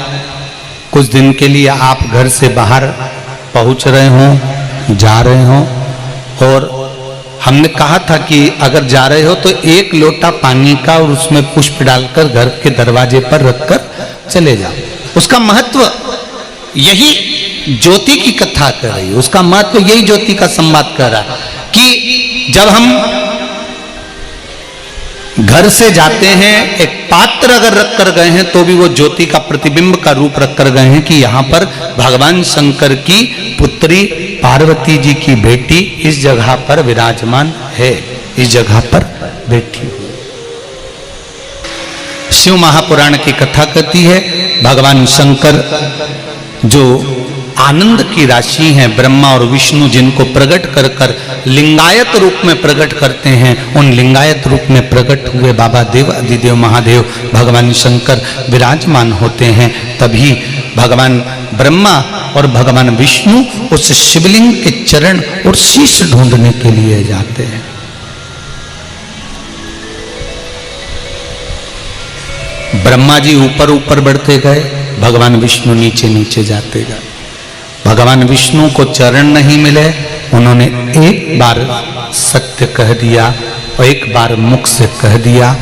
[SPEAKER 3] कुछ दिन के लिए आप घर से बाहर पहुंच रहे हो, जा रहे हो, और हमने कहा था कि अगर जा रहे हो तो एक लोटा पानी का और उसमें पुष्प डालकर घर के दरवाजे पर रखकर चले जाओ। उसका महत्व यही ज्योति की कथा कर रही है, उसका महत्व यही ज्योति का संवाद कर रहा है कि जब हम घर से जाते हैं, एक पात्र अगर रख कर गए हैं तो भी वो ज्योति का प्रतिबिंब का रूप रख कर गए हैं कि यहाँ पर भगवान शंकर की पुत्री पार्वती जी की बेटी इस जगह पर विराजमान है, इस जगह पर बैठी हुई। शिव महापुराण की कथा कहती है, भगवान शंकर जो आनंद की राशि हैं ब्रह्मा और विष्णु, जिनको प्रकट कर कर लिंगायत रूप में प्रकट करते हैं। उन लिंगायत रूप में प्रकट हुए बाबा देव अधिदेव महादेव भगवान शंकर विराजमान होते हैं। तभी भगवान ब्रह्मा और भगवान विष्णु उस शिवलिंग के चरण और शीश ढूंढने के लिए जाते हैं। ब्रह्मा जी ऊपर ऊपर बढ़ते गए, भगवान विष्णु नीचे नीचे जाते गए। भगवान विष्णु को चरण नहीं मिले, उन्होंने एक बार सत्य कह दिया और एक बार मुख से कह दिया,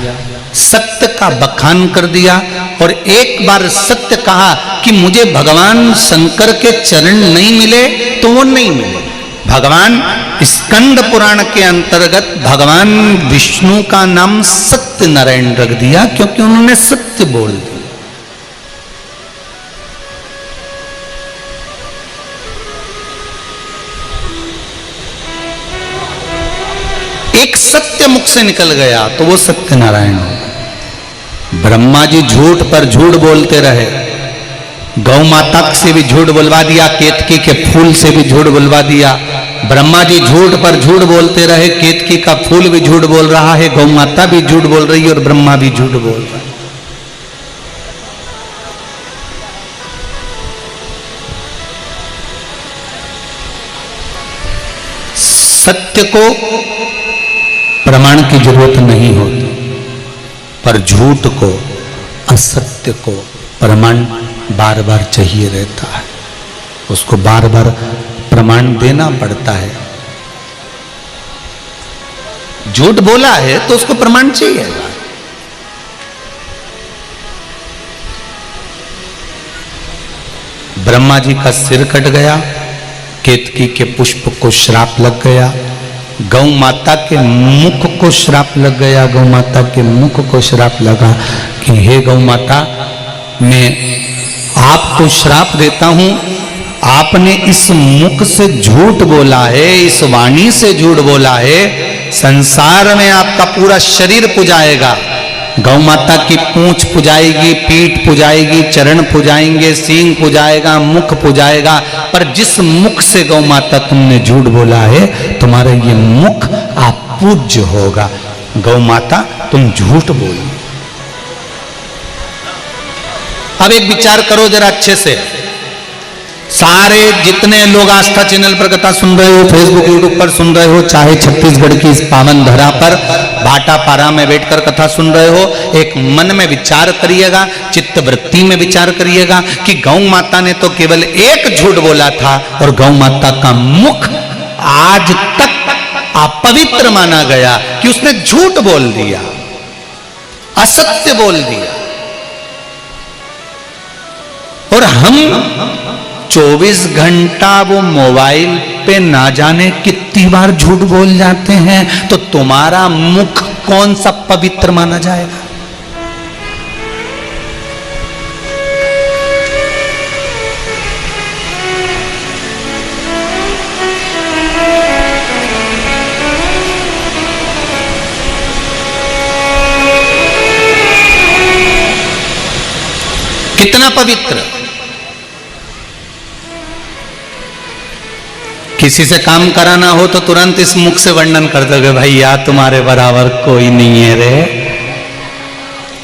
[SPEAKER 3] सत्य का बखान कर दिया। और एक बार सत्य कहा कि मुझे भगवान शंकर के चरण नहीं मिले तो वो नहीं मिले। भगवान स्कंद पुराण के अंतर्गत भगवान विष्णु का नाम सत्य नारायण रख दिया, क्योंकि उन्होंने सत्य बोल दिया। एक सत्य मुख से निकल गया तो वो सत्य नारायण हो। ब्रह्मा जी झूठ पर झूठ बोलते रहे, गौ माता से भी झूठ बुलवा दिया, केतकी के फूल से भी झूठ बुलवा दिया। ब्रह्मा जी झूठ पर झूठ बोलते रहे, केतकी का फूल भी झूठ बोल रहा है, गौ माता भी झूठ बोल रही है और ब्रह्मा भी झूठ बोल रहा है। सत्य को प्रमाण की जरूरत नहीं होती, पर झूठ को, असत्य को प्रमाण बार बार चाहिए रहता है। उसको बार बार प्रमाण देना पड़ता है। झूठ बोला है तो उसको प्रमाण चाहिए। ब्रह्मा जी का सिर कट गया, केतकी के पुष्प को श्राप लग गया, गौ माता के मुख को श्राप लग गया। गौ माता के मुख को श्राप लगा कि हे गौ माता, मैं आपको श्राप देता हूं, आपने इस मुख से झूठ बोला है, इस वाणी से झूठ बोला है, संसार में आपका पूरा शरीर पुजाएगा। गौ माता की पूंछ पुजाएगी, पीठ पुजाएगी, चरण पुजाएंगे, सींग पुजाएगा, मुख पुजाएगा, पर जिस मुख से गौ माता तुमने झूठ बोला है, तुम्हारा ये मुख आप पूज्य होगा। गौ माता तुम झूठ बोली। अब एक विचार करो जरा अच्छे से, सारे जितने लोग आस्था चैनल पर कथा सुन रहे हो, फेसबुक यूट्यूब पर सुन रहे हो, चाहे छत्तीसगढ़ की इस पावन धरा पर भाटापारा में बैठकर कथा सुन रहे हो, एक मन में विचार करिएगा, चित्त वृत्ति में विचार करिएगा कि गौ माता ने तो केवल एक झूठ बोला था और गौ माता का मुख आज तक अपवित्र माना गया कि उसने झूठ बोल दिया, असत्य बोल दिया। और हम 24 घंटा वो मोबाइल पे ना जाने कितनी बार झूठ बोल जाते हैं, तो तुम्हारा मुख कौन सा पवित्र माना जाएगा? कितना पवित्र। किसी से काम कराना हो तो तुरंत इस मुख से वर्णन कर दोगे, भैया तुम्हारे बराबर कोई नहीं है रे,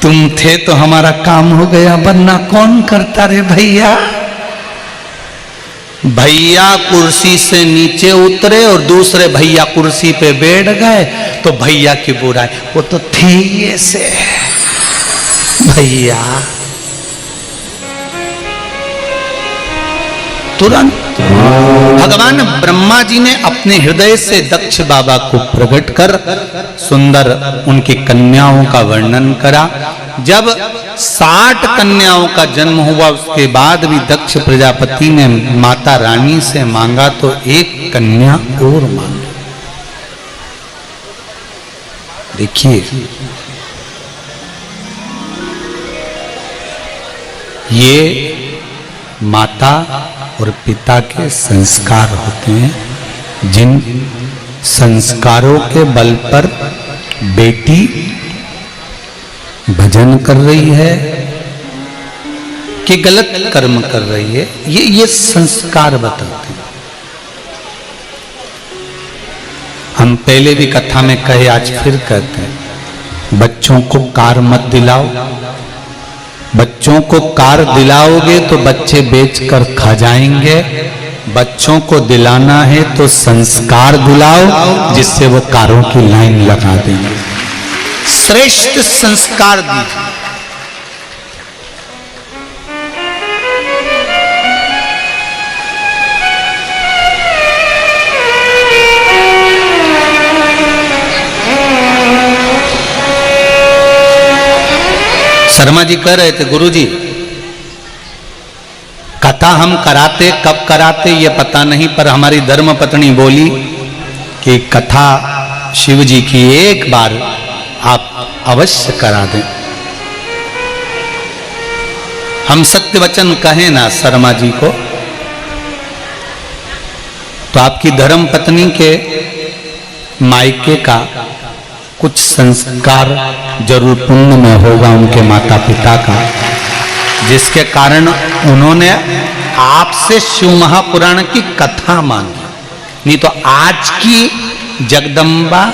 [SPEAKER 3] तुम थे तो हमारा काम हो गया, वरना कौन करता रे भैया। भैया कुर्सी से नीचे उतरे और दूसरे भैया कुर्सी पे बैठ गए तो भैया की बुराई, वो तो थे ही ऐसे भैया। तुरंत भगवान ब्रह्मा जी ने अपने हृदय से दक्ष बाबा को प्रकट कर सुंदर उनकी कन्याओं का वर्णन करा। जब 60 कन्याओं का जन्म हुआ, उसके बाद भी दक्ष प्रजापति ने माता रानी से मांगा तो एक कन्या और मांगी। देखिए, ये माता और पिता के संस्कार होते हैं, जिन संस्कारों के बल पर बेटी भजन कर रही है, कि गलत कर्म कर रही है, ये संस्कार बताते हैं। हम पहले भी कथा में कहे, आज फिर कहते हैं, बच्चों को कार मत दिलाओ। बच्चों को कार दिलाओगे तो बच्चे बेचकर खा जाएंगे। बच्चों को दिलाना है तो संस्कार दिलाओ, जिससे वो कारों की लाइन लगा देंगे। श्रेष्ठ संस्कार दीजिए। शर्मा जी कह रहे थे, गुरुजी कथा हम कराते, कब कराते ये पता नहीं, पर हमारी धर्म पत्नी बोली कि कथा शिव जी की एक बार आप अवश्य करा दें। हम सत्य वचन कहें ना शर्मा जी को, तो आपकी धर्म पत्नी के मायके का कुछ संस्कार जरूर पुण्य में होगा, उनके माता पिता का, जिसके कारण उन्होंने आपसे शिव महापुराण की कथा मांगी। नहीं तो आज की जगदम्बा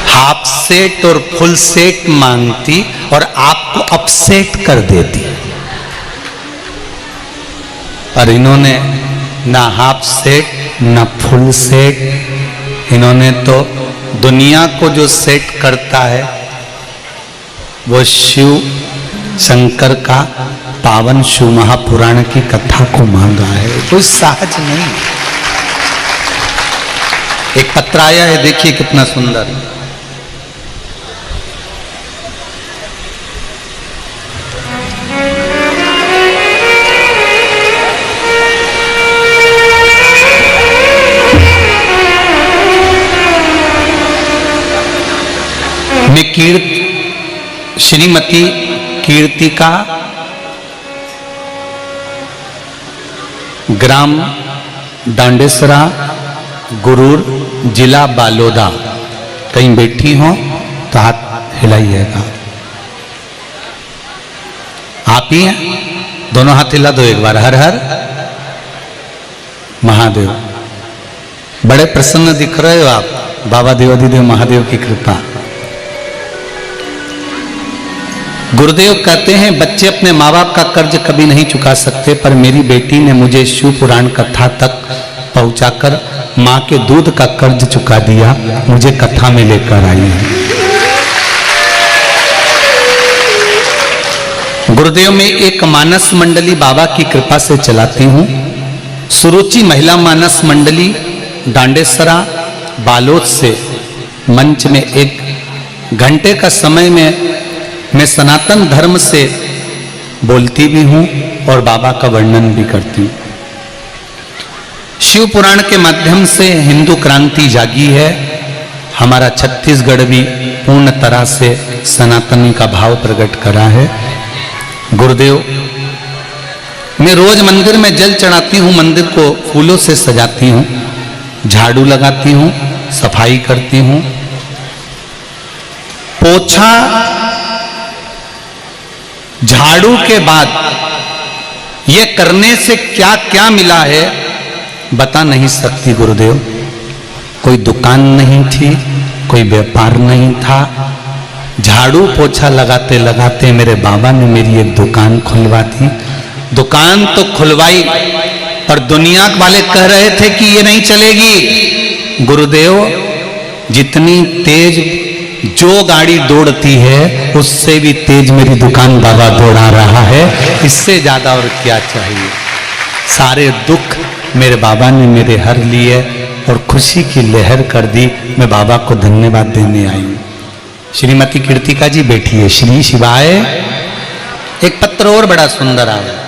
[SPEAKER 3] हाफ सेट और फुल सेट मांगती और आपको अपसेट कर देती, पर इन्होंने ना हाफ सेट ना फुल सेट, इन्होंने तो दुनिया को जो सेट करता है वो शिव शंकर का पावन शिव महापुराण की कथा को मांगा है। कोई सहज नहीं। एक पत्र आया है, देखिए कितना सुंदर। मैं श्रीमती कीर्तिका, ग्राम डांडेसरा, गुरूर, जिला बालोदा, कहीं बैठी हो तो हाथ हिलाइएगा। आप ही हैं? दोनों हाथ हिला दो एक बार। हर हर महादेव। बड़े प्रसन्न दिख रहे हो आप, बाबा देवाधिदेव महादेव की कृपा। गुरुदेव कहते हैं, बच्चे अपने माँ बाप का कर्ज कभी नहीं चुका सकते, पर मेरी बेटी ने मुझे शिव पुराण कथा तक पहुंचाकर माँ के दूध का कर्ज चुका दिया, मुझे कथा में लेकर आई है। गुरुदेव में एक मानस मंडली बाबा की कृपा से चलाती हूँ। सुरुचि महिला मानस मंडली डांडेसरा बालोद से मंच में 1 घंटे का समय में मैं सनातन धर्म से बोलती भी हूं और बाबा का वर्णन भी करती हूं। शिव पुराण के माध्यम से हिंदू क्रांति जागी है। हमारा छत्तीसगढ़ भी पूर्ण तरह से सनातनी का भाव प्रकट करा है। गुरुदेव, मैं रोज मंदिर में जल चढ़ाती हूं, मंदिर को फूलों से सजाती हूं, झाड़ू लगाती हूं, सफाई करती हूं। पोछा झाड़ू के बाद ये करने से क्या क्या मिला है बता नहीं सकती गुरुदेव। कोई दुकान नहीं थी, कोई व्यापार नहीं था। झाड़ू पोछा लगाते लगाते मेरे बाबा ने मेरी एक दुकान खुलवा दी। दुकान तो खुलवाई, पर दुनिया वाले कह रहे थे कि ये नहीं चलेगी। गुरुदेव, जितनी तेज जो गाड़ी दौड़ती है उससे भी तेज मेरी दुकान बाबा दौड़ा रहा है। इससे ज्यादा और क्या चाहिए। सारे दुख मेरे बाबा ने मेरे हर लिए और खुशी की लहर कर दी। मैं बाबा को धन्यवाद देने आई हूँ। श्रीमती कीर्तिका जी बैठिए। श्री शिवाय। एक पत्र और बड़ा सुंदर आया।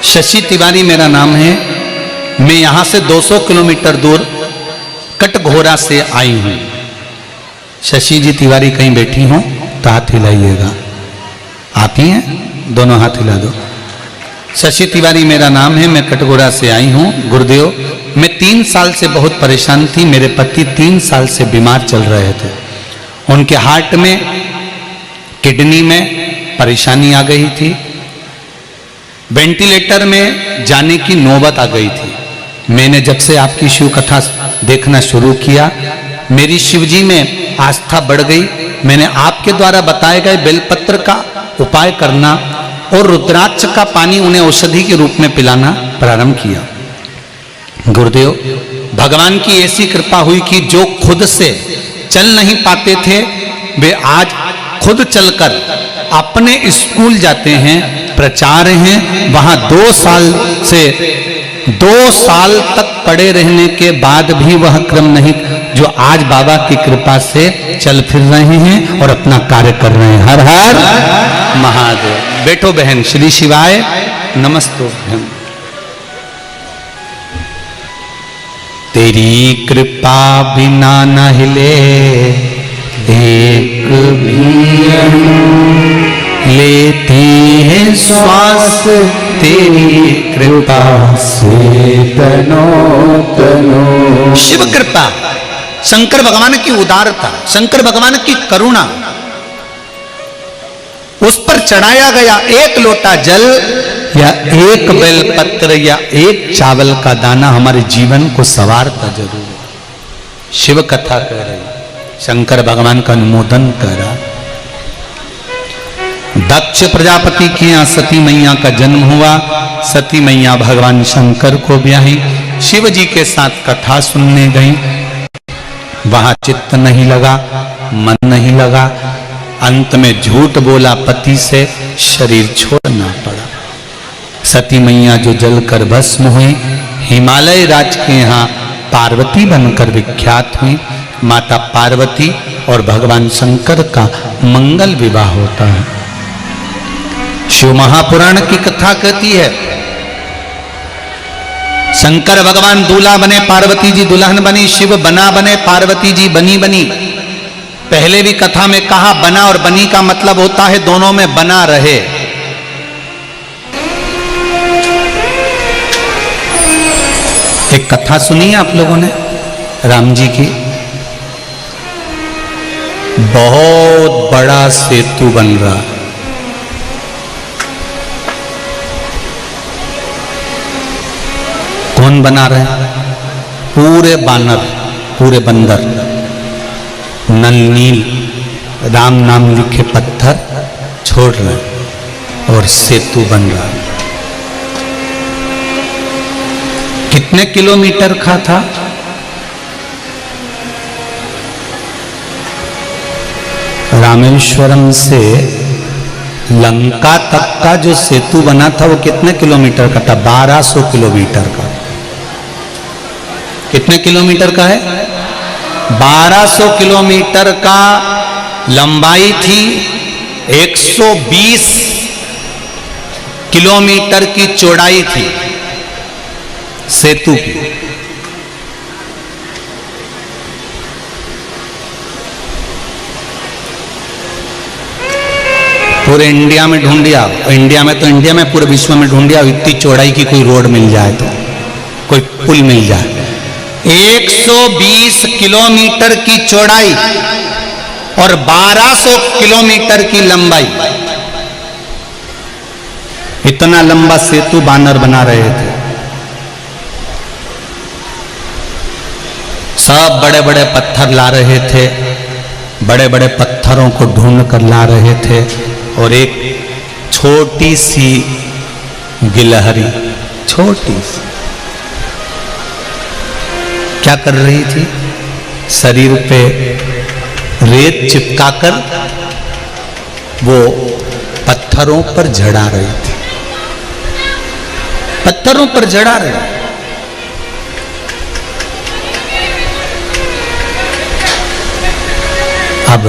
[SPEAKER 3] शशि तिवारी मेरा नाम है। मैं यहां से 200 किलोमीटर दूर कटघोरा से आई हूं। शशि जी तिवारी कहीं बैठी हो तो हाथ हिलाइएगा। आप ही हैं? दोनों हाथ हिला दो। शशि तिवारी मेरा नाम है, मैं कटघोरा से आई हूं। गुरुदेव, मैं 3 साल से बहुत परेशान थी। मेरे पति 3 साल से बीमार चल रहे थे। उनके हार्ट में, किडनी में परेशानी आ गई थी। वेंटिलेटर में जाने की नौबत आ गई थी। मैंने जब से आपकी शिव कथा देखना शुरू किया, मेरी शिवजी में आस्था बढ़ गई। मैंने आपके द्वारा बताए गए बेलपत्र का उपाय करना और रुद्राक्ष का पानी उन्हें औषधि के रूप में पिलाना प्रारंभ किया। गुरुदेव, भगवान की ऐसी कृपा हुई कि जो खुद से चल नहीं पाते थे, वे आज खुद चलकर अपने स्कूल जाते हैं, प्रचार हैं। वहां 2 साल तक पड़े रहने के बाद भी वह क्रम नहीं, जो आज बाबा की कृपा से चल फिर रहे हैं और अपना कार्य कर रहे हैं। हर हर महादेव। बैठो बहन। श्री शिवाय नमस्तुभ्यं। तेरी कृपा बिना न हिले एक भी लेते हैं श्वास, तेरी कृपा से तनो तनो। शिव कृपा, शंकर भगवान की उदारता, शंकर भगवान की करुणा। उस पर चढ़ाया गया एक लोटा जल या एक बेलपत्र या एक चावल का दाना हमारे जीवन को संवारता जरूर। शिव कथा कह रही, शंकर भगवान का अनुमोदन करा। दक्ष प्रजापति के यहाँ सती मैया का जन्म हुआ। सती मैया भगवान शंकर को ब्याही, शिव जी के साथ कथा सुनने गई। वहां चित्त नहीं लगा, मन नहीं लगा। अंत में झूठ बोला पति से, शरीर छोड़ना पड़ा। सती मैया जो जलकर भस्म हुई, हिमालय राज के यहाँ पार्वती बनकर विख्यात हुई। माता पार्वती और भगवान शंकर का मंगल विवाह होता है। शिव महापुराण की कथा कहती है, शंकर भगवान दूल्हा बने, पार्वती जी दुल्हन बनी। शिव बना बने, पार्वती जी बनी बनी। पहले भी कथा में कहा, बना और बनी का मतलब होता है दोनों में बना रहे। एक कथा सुनी है आप लोगों ने राम जी की। बहुत बड़ा सेतु बन रहा, कौन बना रहे हैं? पूरे बानर, पूरे बंदर, नल नील राम नाम लिखे पत्थर छोड़ रहे और सेतु बन रहा। कितने किलोमीटर का था? रामेश्वरम से लंका तक का जो सेतु बना था वो कितने किलोमीटर का था? 1200 किलोमीटर का। कितने किलोमीटर का है? 1200 किलोमीटर का लंबाई थी। 120 किलोमीटर की चौड़ाई थी सेतु की। पूरे इंडिया में ढूंढिया, इंडिया में तो इंडिया में, पूरे विश्व में ढूंढिया, इतनी चौड़ाई की कोई रोड मिल जाए तो, कोई पुल मिल जाए। 120 किलोमीटर की चौड़ाई और 1200 किलोमीटर की लंबाई। इतना लंबा सेतु बानर बना रहे थे। सब बड़े बड़े पत्थर ला रहे थे, बड़े बड़े पत्थरों को ढूंढ कर ला रहे थे। और एक छोटी सी गिलहरी, छोटी सी, क्या कर रही थी? शरीर पे रेत चिपकाकर वो पत्थरों पर जड़ा रही थी, पत्थरों पर जड़ा रही। अब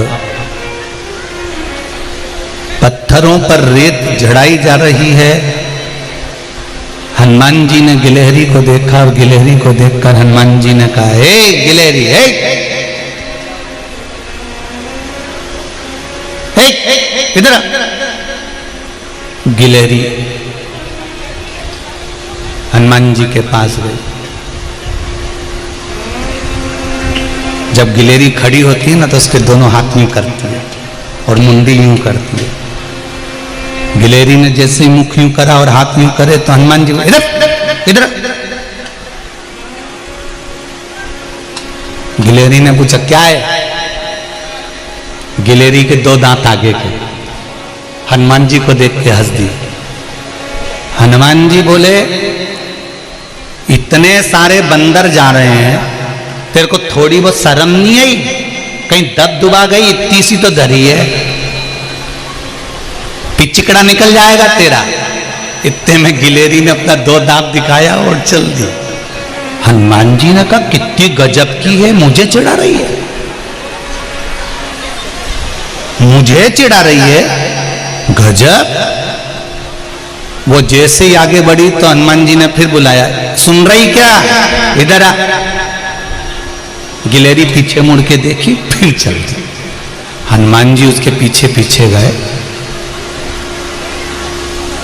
[SPEAKER 3] पत्थरों पर रेत जड़ाई जा रही है। हनुमान जी ने गिलहरी को देखा और गिलहरी को देखकर हनुमान जी ने कहा, हे गिलहरी, हे इधर आ। गिलहरी हनुमान जी के पास गई। जब गिलेरी खड़ी होती है ना तो उसके दोनों हाथ यूं करती है और मुंडी यूं करती है। गिलेरी ने जैसे ही मुख यूं करा और हाथ यूं करे तो हनुमान जी इधर इधर। गिलेरी ने पूछा क्या है? गिलेरी के दो दांत आगे के। हनुमान जी को देख के हंस दी। हनुमान जी बोले इतने सारे बंदर जा रहे हैं, तेरे को थोड़ी बहुत शर्म नहीं आई? कहीं दब दुबा गई? इतनी सी तो धरी है, पिचकड़ा निकल जाएगा तेरा। इतने में गिलेरी ने अपना दो दांत दिखाया और चल दी। हनुमान जी ने कहा कितनी गजब की है, मुझे चिढ़ा रही है, मुझे चिढ़ा रही है, गजब। वो जैसे ही आगे बढ़ी तो हनुमान जी ने फिर बुलाया, सुन रही क्या, इधर आ। गिलेरी पीछे मुड़ के देखी, फिर चल दी। हनुमान जी उसके पीछे पीछे गए।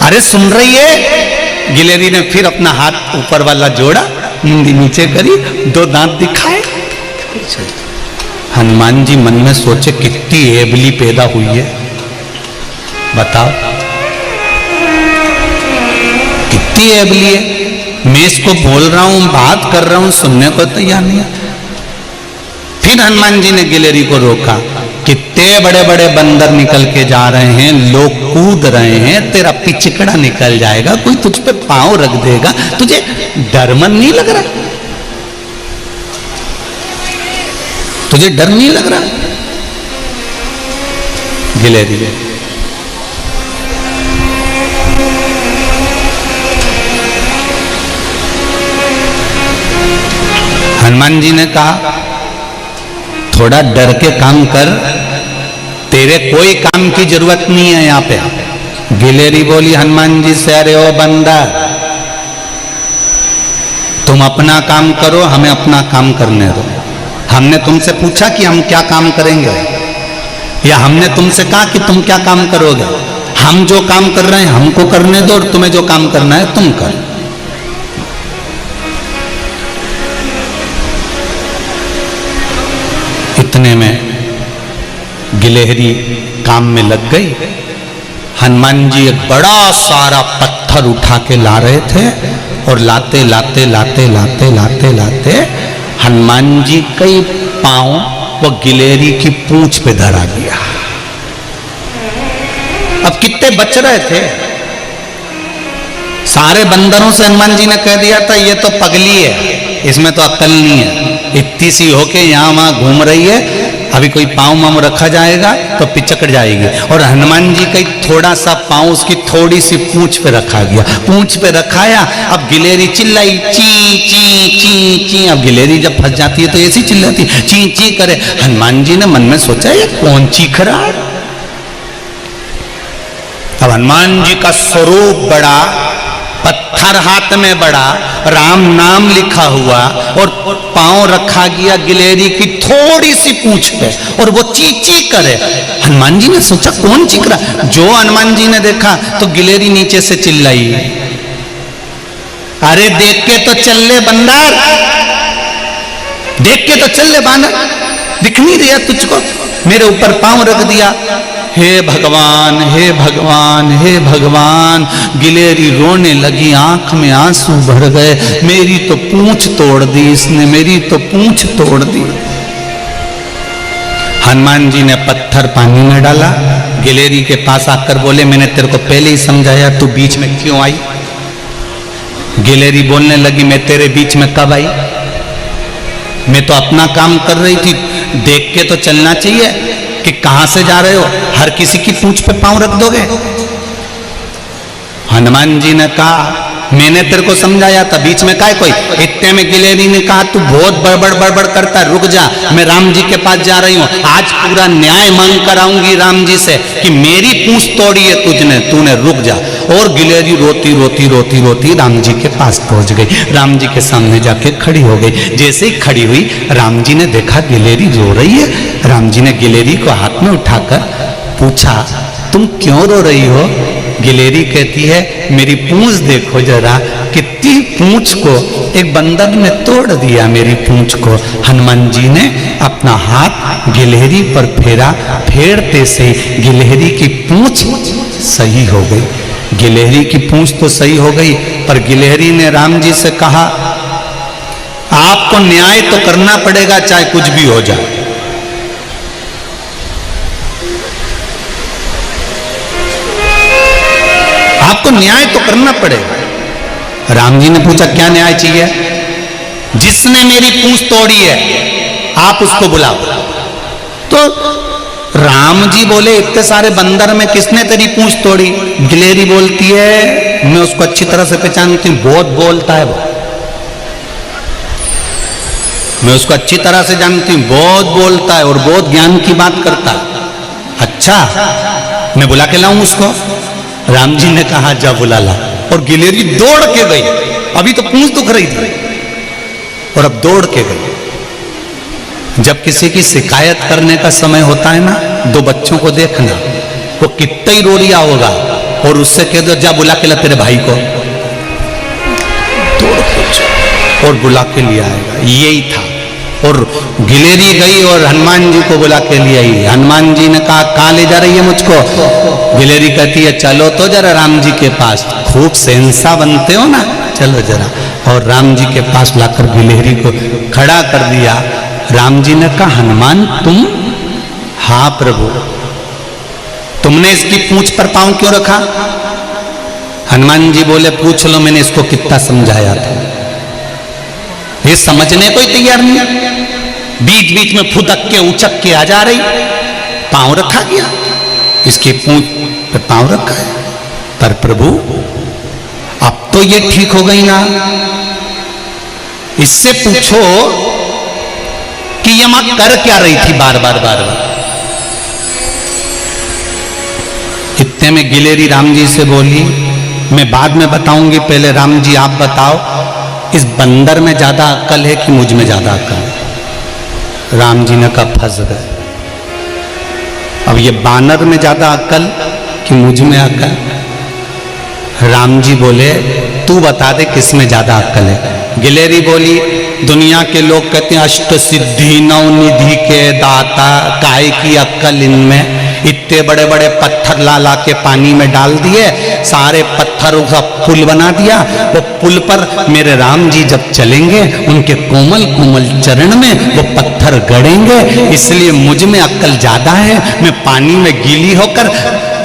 [SPEAKER 3] अरे सुन रही है? गिलेरी ने फिर अपना हाथ ऊपर वाला जोड़ा, मुंडी नीचे करी, दो दांत दिखाए। हनुमान जी मन में सोचे कितनी एबली पैदा हुई है, बताओ कितनी एबली है। मैं इसको बोल रहा हूं, बात कर रहा हूं, सुनने को तैयार नहीं है। फिर हनुमान जी ने गिलेरी को रोका, कितने बड़े बड़े बंदर निकल के जा रहे हैं, लोग कूद रहे हैं, तेरा पिचकड़ा निकल जाएगा, कोई तुझ पे पांव रख देगा, तुझे डर मन नहीं लग रहा? तुझे डर नहीं लग रहा? गिलेरी हनुमान जी ने कहा थोड़ा डर के काम कर, तेरे कोई काम की जरूरत नहीं है यहां पे। गिलेरी बोली हनुमान जी से, अरे ओ बंदर, तुम अपना काम करो, हमें अपना काम करने दो। हमने तुमसे पूछा कि हम क्या काम करेंगे, या हमने तुमसे कहा कि तुम क्या काम करोगे? हम जो काम कर रहे हैं हमको करने दो, और तुम्हें जो काम करना है तुम करो। इतने में गिलहरी काम में लग गई। हनुमान जी एक बड़ा सारा पत्थर उठा के ला रहे थे, और लाते लाते लाते लाते लाते लाते हनुमान जी कई पांव वो गिलहरी की पूंछ पे धरा दिया। अब कितने बच रहे थे? सारे बंदरों से हनुमान जी ने कह दिया था ये तो पगली है, इसमें तो अक्ल नहीं है, इतनी सी होके यहां वहां घूम रही है, अभी कोई पांव मांव रखा जाएगा तो पिचक जाएगी। और हनुमान जी का थोड़ा सा पांव उसकी थोड़ी सी पूंछ पे रखा गया, पूंछ पे रखाया। अब गिलहरी चिल्लाई ची ची ची ची। अब गिलहरी जब फंस जाती है तो ऐसी चिल्लाती ची ची करे। हनुमान जी ने मन में सोचा ये कौन चीख रहा है? अब हनुमान जी का स्वरूप बड़ा, पत्थर हाथ में बड़ा, राम नाम लिखा हुआ, और पांव रखा गया गिलहरी की थोड़ी सी पूंछ पे, और वो ची ची करे। हनुमान जी ने सोचा कौन चीख रहा? जो हनुमान जी ने देखा तो गिलहरी नीचे से चिल्लाई, अरे देख के तो चल ले बंदर, देख के तो चल ले बानर, दिख नहीं रहा तुझको? मेरे ऊपर पांव रख दिया। हे भगवान, हे भगवान, हे भगवान। गिलहरी रोने लगी, आंख में आंसू भर गए, मेरी तो पूंछ तोड़ दी इसने, मेरी तो पूंछ तोड़ दी। हनुमान जी ने पत्थर पानी में डाला, गिलहरी के पास आकर बोले मैंने तेरे को पहले ही समझाया, तू बीच में क्यों आई? गिलहरी बोलने लगी मैं तेरे बीच में कब आई? मैं तो अपना काम कर रही थी, देख के तो चलना चाहिए कि कहां से जा रहे हो, हर किसी की पूंछ पे पांव रख दोगे? हनुमान जी ने कहा मैंने तेरे को समझाया था, बीच में काय कोई? इतने में गिलहरी ने कहा तू बहुत बड़बड़ बड़बड़ करता है, रुक जा, मैं राम जी के पास जा रही हूं, आज पूरा न्याय मांग कर आऊंगी राम जी से कि मेरी पूंछ तोड़ी है तुझने, तूने, रुक जा। और गिलहरी रोती रोती रोती रोती राम जी के पास पहुंच गई, राम जी के सामने जाके खड़ी हो गई। जैसे ही खड़ी हुई राम जी ने देखा गिलहरी रो रही है। राम जी ने गिलहरी को हाथ में उठाकर पूछा तुम क्यों रो रही हो? गिलहरी कहती है मेरी पूंछ देखो जरा, कितनी पूंछ को एक बंदर ने तोड़ दिया, मेरी पूंछ को। हनुमान जी ने अपना हाथ गिलहरी पर फेरा, फेरते से गिलहरी की पूंछ सही हो गई। गिलहरी की पूंछ तो सही हो गई, पर गिलहरी ने राम जी से कहा, आपको न्याय तो करना पड़ेगा, चाहे कुछ भी हो जाए। आपको न्याय तो करना पड़ेगा। राम जी ने पूछा, क्या न्याय चाहिए? जिसने मेरी पूंछ तोड़ी है, आप उसको बुलाओ। तो राम जी बोले, इतने सारे बंदर में किसने तेरी पूंछ तोड़ी? गिलहरी बोलती है, मैं उसको अच्छी तरह से पहचानती हूं, बहुत बोलता है वो, मैं उसको अच्छी तरह से जानती हूं, बहुत बोलता है और बहुत ज्ञान की बात करता है। अच्छा, मैं बुला के लाऊं उसको? राम जी ने कहा, जा बुला ला। और गिलहरी दौड़ के गई, अभी तो पूंछ दुख रही थी और अब दौड़ के गई। जब किसी की शिकायत करने का समय होता है ना, दो बच्चों को देखना, वो कितना ही रो रिया होगा और उससे कह दो, जा बुला के ला तेरे भाई को, दौड़ के और बुला के ले आएगा। यही था। और गिलहरी गई और हनुमान जी को बुला के ले आई। हनुमान जी ने कहा, कहाँ ले जा रही है मुझको? गिलहरी कहती है, चलो तो जरा राम जी के पास, खूब सेंसा बनते हो ना, चलो जरा। और राम जी के पास लाकर गिलहरी को खड़ा कर दिया। राम जी ने कहा, हनुमान तुम? हाँ प्रभु। तुमने इसकी पूंछ पर पांव क्यों रखा? हनुमान जी बोले, पूछ लो, मैंने इसको कितना समझाया था, ये समझने को ही तैयार नहीं। बीच बीच में फुदक के उचक के आ जा रही, पांव रखा गया, इसकी पूंछ पे पांव रखा है। पर प्रभु अब तो ये ठीक हो गई ना, इससे पूछो कि ये मां कर क्या रही थी बार बार बार बार। इतने में गिलहरी राम जी से बोली, मैं बाद में बताऊंगी, पहले राम जी आप बताओ, इस बंदर में ज्यादा अक्ल है कि मुझ में ज्यादा अक्ल है? राम जी ने कहा, फंस गए। अब ये बानर में ज्यादा अक्ल कि मुझ में अक्ल? राम जी बोले, तू बता दे किस में ज्यादा अक्ल है। गिलहरी बोली, दुनिया के लोग कहते हैं अष्ट सिद्धि नौ निधि के दाता, काय की अक्ल इनमें? इतने बड़े बड़े पत्थर ला ला के पानी में डाल दिए, सारे पत्थरों का पुल बना दिया। वो पुल पर मेरे राम जी जब चलेंगे, उनके कोमल कोमल चरण में वो पत्थर गड़ेंगे, इसलिए मुझ में अक्ल ज्यादा है। मैं पानी में गीली होकर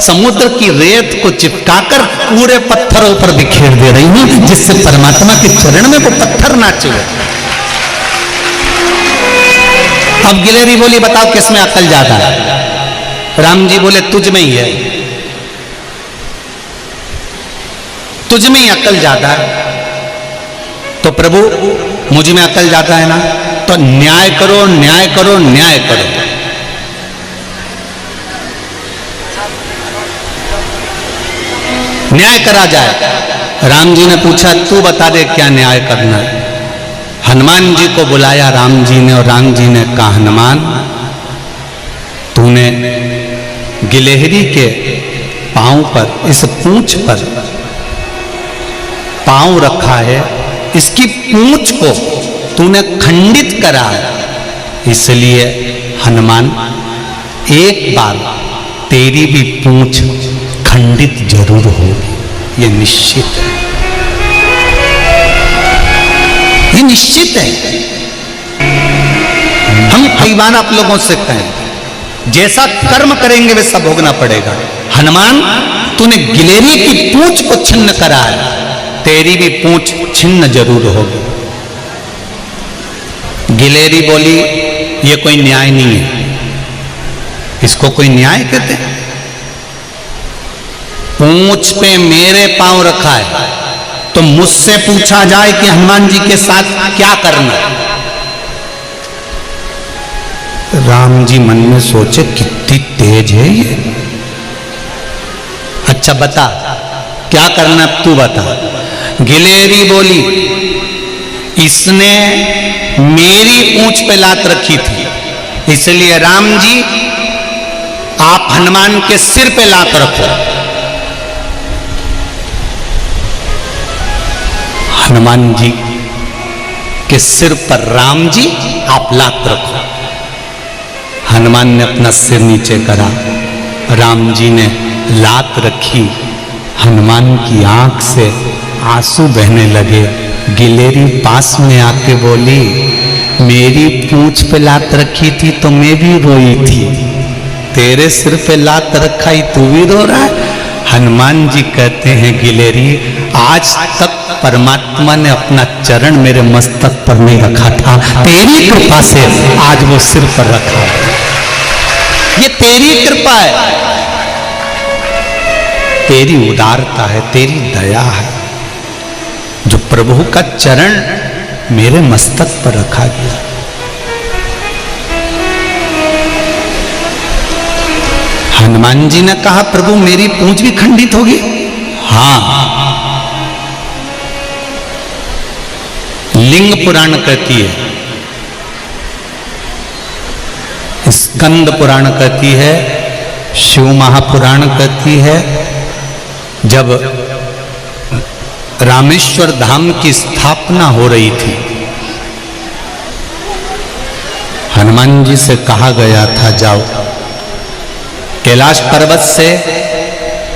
[SPEAKER 3] समुद्र की रेत को चिपकाकर पूरे पत्थरों पर बिखेर दे रही हूं, जिससे परमात्मा के चरण में वो पत्थर नाचे। अब गिलहरी बोली, बताओ किस में अक्ल ज्यादा है? राम जी बोले, तुझ में ही है, तुझ में ही अक्ल ज्यादा है। तो प्रभु मुझ में अक्ल ज्यादा है ना, तो न्याय करो न्याय करो न्याय करो। न्याय करा जाए। राम जी ने पूछा, तू बता दे क्या न्याय करना है? हनुमान जी को बुलाया राम जी ने, और राम जी ने कहा, हनुमान तूने गिलहरी के पांव पर, इस पूंछ पर पांव रखा है, इसकी पूंछ को तूने खंडित करा है, इसलिए हनुमान एक बार तेरी भी पूंछ खंडित जरूर होगी, ये निश्चित है, ये निश्चित है। हम कई बार आप लोगों से कहें, जैसा कर्म करेंगे वैसा भोगना पड़ेगा। हनुमान तूने गिलहरी की पूंछ को छिन्न करा है, तेरी भी पूंछ छिन्न जरूर होगी। गिलहरी बोली, ये कोई न्याय नहीं है, इसको कोई न्याय कहते हैं? पूंछ पे मेरे पांव रखा है, तो मुझसे पूछा जाए कि हनुमान जी के साथ क्या करना है? राम जी मन में सोचे, कितनी तेज है ये। अच्छा बता क्या करना, तू बता। गिलहरी बोली, इसने मेरी पूंछ पे लात रखी थी, इसलिए राम जी आप हनुमान के सिर पे लात रखो। हनुमान जी के सिर पर राम जी आप लात रखो। हनुमान ने अपना सिर नीचे करा, राम जी ने लात रखी। हनुमान की आंख से आंसू बहने लगे। गिलेरी पास में आके बोली, मेरी पूंछ पे लात रखी थी तो मैं भी रोई थी, तेरे सिर पे लात रखा ही तू भी रो रहा है। हनुमान जी कहते हैं, गिलेरी आज तक परमात्मा ने अपना चरण मेरे मस्तक पर नहीं रखा था, तेरी कृपा से आज वो सिर पर रखा। ये तेरी कृपा है, तेरी उदारता है, तेरी दया है, जो प्रभु का चरण मेरे मस्तक पर रखा गया। हनुमान जी ने कहा, प्रभु मेरी पूंछ भी खंडित होगी? हाँ। लिंग पुराण कहती है, स्कंद पुराण कहती है, शिव महापुराण कहती है, जब रामेश्वर धाम की स्थापना हो रही थी, हनुमान जी से कहा गया था, जाओ कैलाश पर्वत से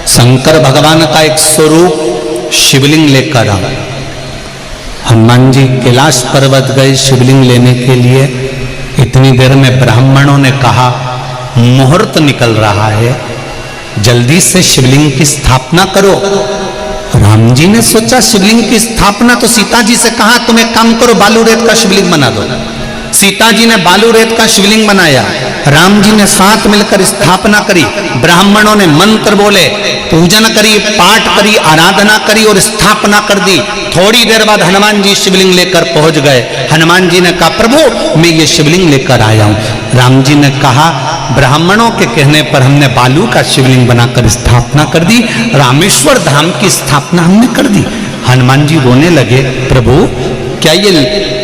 [SPEAKER 3] शंकर भगवान का एक स्वरूप शिवलिंग लेकर आओ। हनुमान जी कैलाश पर्वत गए शिवलिंग लेने के लिए। इतनी देर में ब्राह्मणों ने कहा, मुहूर्त निकल रहा है, जल्दी से शिवलिंग की स्थापना करो। राम जी ने सोचा शिवलिंग की स्थापना, तो सीता जी से कहा, तुम एक काम करो, बालू रेत का शिवलिंग बना दो। सीता जी ने बालू रेत का शिवलिंग बनाया, राम जी ने साथ मिलकर स्थापना करी। ब्राह्मणों ने मंत्र बोले, पूजन करी, पाठ करी, आराधना करी और स्थापना कर दी। थोड़ी देर बाद हनुमान जी शिवलिंग लेकर पहुंच गए। हनुमान जी ने कहा, प्रभु मैं ये शिवलिंग लेकर आया हूं। राम जी ने कहा, ब्राह्मणों के कहने पर हमने बालू का शिवलिंग बनाकर स्थापना कर दी, रामेश्वर धाम की स्थापना हमने कर दी। हनुमान जी रोने लगे, प्रभु क्या ये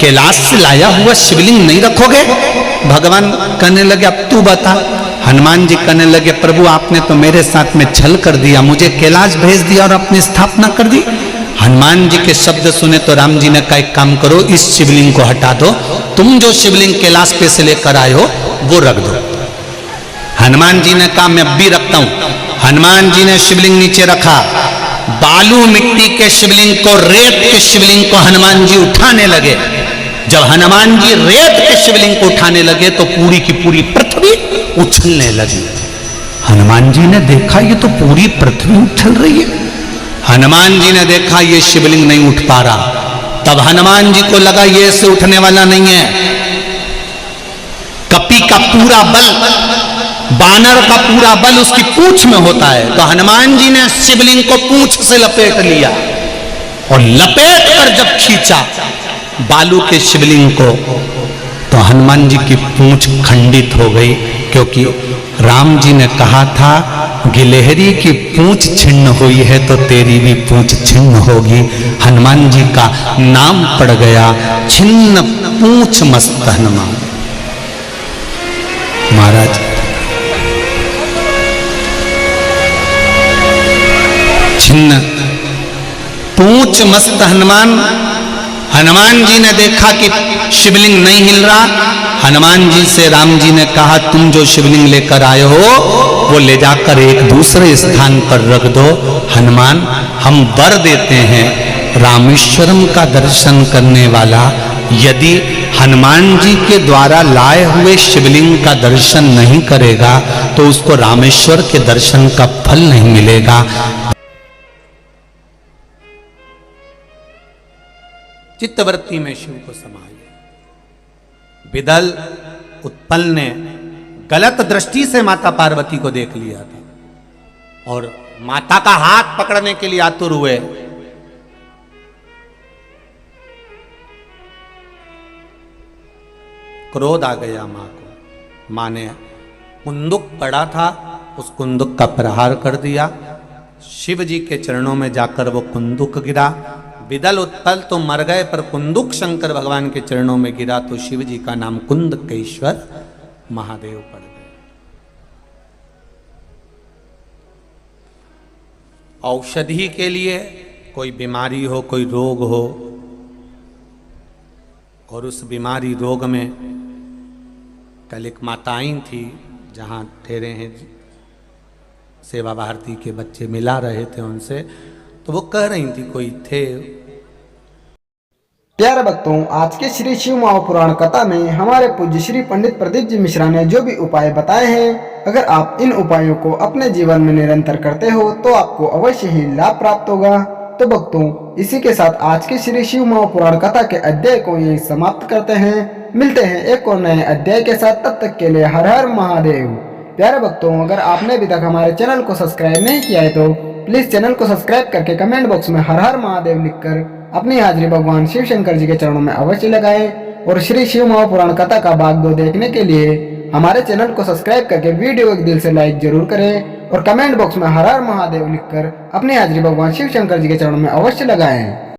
[SPEAKER 3] कैलाश से लाया हुआ शिवलिंग नहीं रखोगे? भगवान कहने लगे, अब तू बता। हनुमान जी कहने लगे, प्रभु आपने तो मेरे साथ में छल कर दिया, मुझे कैलाश भेज दिया और अपनी स्थापना कर दी। हनुमान जी के शब्द सुने तो राम जी ने कहा, एक काम करो, इस शिवलिंग को हटा दो, तुम जो शिवलिंग कैलाश पे से लेकर आए हो वो रख दो। हनुमान जी ने कहा, मैं अब भी रखता हूं। हनुमान जी ने शिवलिंग नीचे रखा। बालू मिट्टी के शिवलिंग को, रेत के शिवलिंग को हनुमान जी उठाने लगे। जब हनुमान जी रेत के शिवलिंग को उठाने लगे तो पूरी की पूरी पृथ्वी उछलने लगी। हनुमान जी ने देखा, ये तो पूरी पृथ्वी उछल रही है। हनुमान जी ने देखा ये शिवलिंग नहीं उठ पा रहा। तब हनुमान जी को लगा ये से उठने वाला नहीं है। कपी का पूरा बल, बानर का पूरा बल उसकी पूंछ में होता है। तो हनुमान जी ने शिवलिंग को पूंछ से लपेट लिया और लपेट कर जब खींचा बालू के शिवलिंग को, तो हनुमान जी की पूंछ खंडित हो गई, क्योंकि राम जी ने कहा था, गिलहरी की पूंछ छिन्न हुई है तो तेरी भी पूंछ छिन्न होगी। हनुमान जी का नाम पड़ गया, छिन्न पूंछ मस्त हनुमान। महाराज छिन्न पूंछ मस्त हनुमान। हनुमान जी ने देखा कि शिवलिंग नहीं हिल रहा। हनुमान जी से राम जी ने कहा, तुम जो शिवलिंग लेकर आए हो वो ले जाकर एक दूसरे स्थान पर रख दो। हनुमान हम वर देते हैं, रामेश्वरम का दर्शन करने वाला यदि हनुमान जी के द्वारा लाए हुए शिवलिंग का दर्शन नहीं करेगा तो उसको रामेश्वर के दर्शन का फल नहीं मिलेगा। चित्तवृत्ति में शिव को समाये। विदल उत्पल ने गलत दृष्टि से माता पार्वती को देख लिया था और माता का हाथ पकड़ने के लिए आतुर हुए। क्रोध आ गया मां को। मां ने कुंदुक पड़ा था, उस कुंदुक का प्रहार कर दिया। शिव जी के चरणों में जाकर वो कुंदुक गिरा। विदल उत्पल तो मर गए, पर कुंदुक शंकर भगवान के चरणों में गिरा तो शिव जी का नाम कुंदकेश्वर महादेव पड़ गए। औषधि के लिए कोई बीमारी हो, कोई रोग हो,
[SPEAKER 2] और उस बीमारी रोग में कल एक माता आई थी, जहाँ ठहरे हैं सेवा भारती के बच्चे मिला रहे थे उनसे, तो वो कह रही थी कोई थे।
[SPEAKER 1] प्यारे भक्तों, आज के श्री शिव महापुराण कथा में हमारे पूज्य श्री पंडित प्रदीप जी मिश्रा ने जो भी उपाय बताए हैं, अगर आप इन उपायों को अपने जीवन में निरंतर करते हो तो आपको अवश्य ही लाभ प्राप्त होगा। तो भक्तों, इसी के साथ आज के श्री शिव महापुराण कथा के अध्याय को यही समाप्त करते हैं। मिलते हैं एक और नए अध्याय के साथ, तब तक के लिए हर हर महादेव। प्यारे भक्तों, अगर आपने अभी तक हमारे चैनल को सब्सक्राइब नहीं किया है तो प्लीज चैनल को सब्सक्राइब करके कमेंट बॉक्स में हर हर महादेव लिखकर अपनी हाजिरी भगवान शिव शंकर जी के चरणों में अवश्य लगाएं। और श्री शिव महापुराण कथा का भाग 2 देखने के लिए हमारे चैनल को सब्सक्राइब करके वीडियो एक दिल से लाइक जरूर करें और कमेंट बॉक्स में हर हर महादेव लिखकर अपनी हाजिरी भगवान शिव शंकर जी के चरणों में अवश्य लगाएं।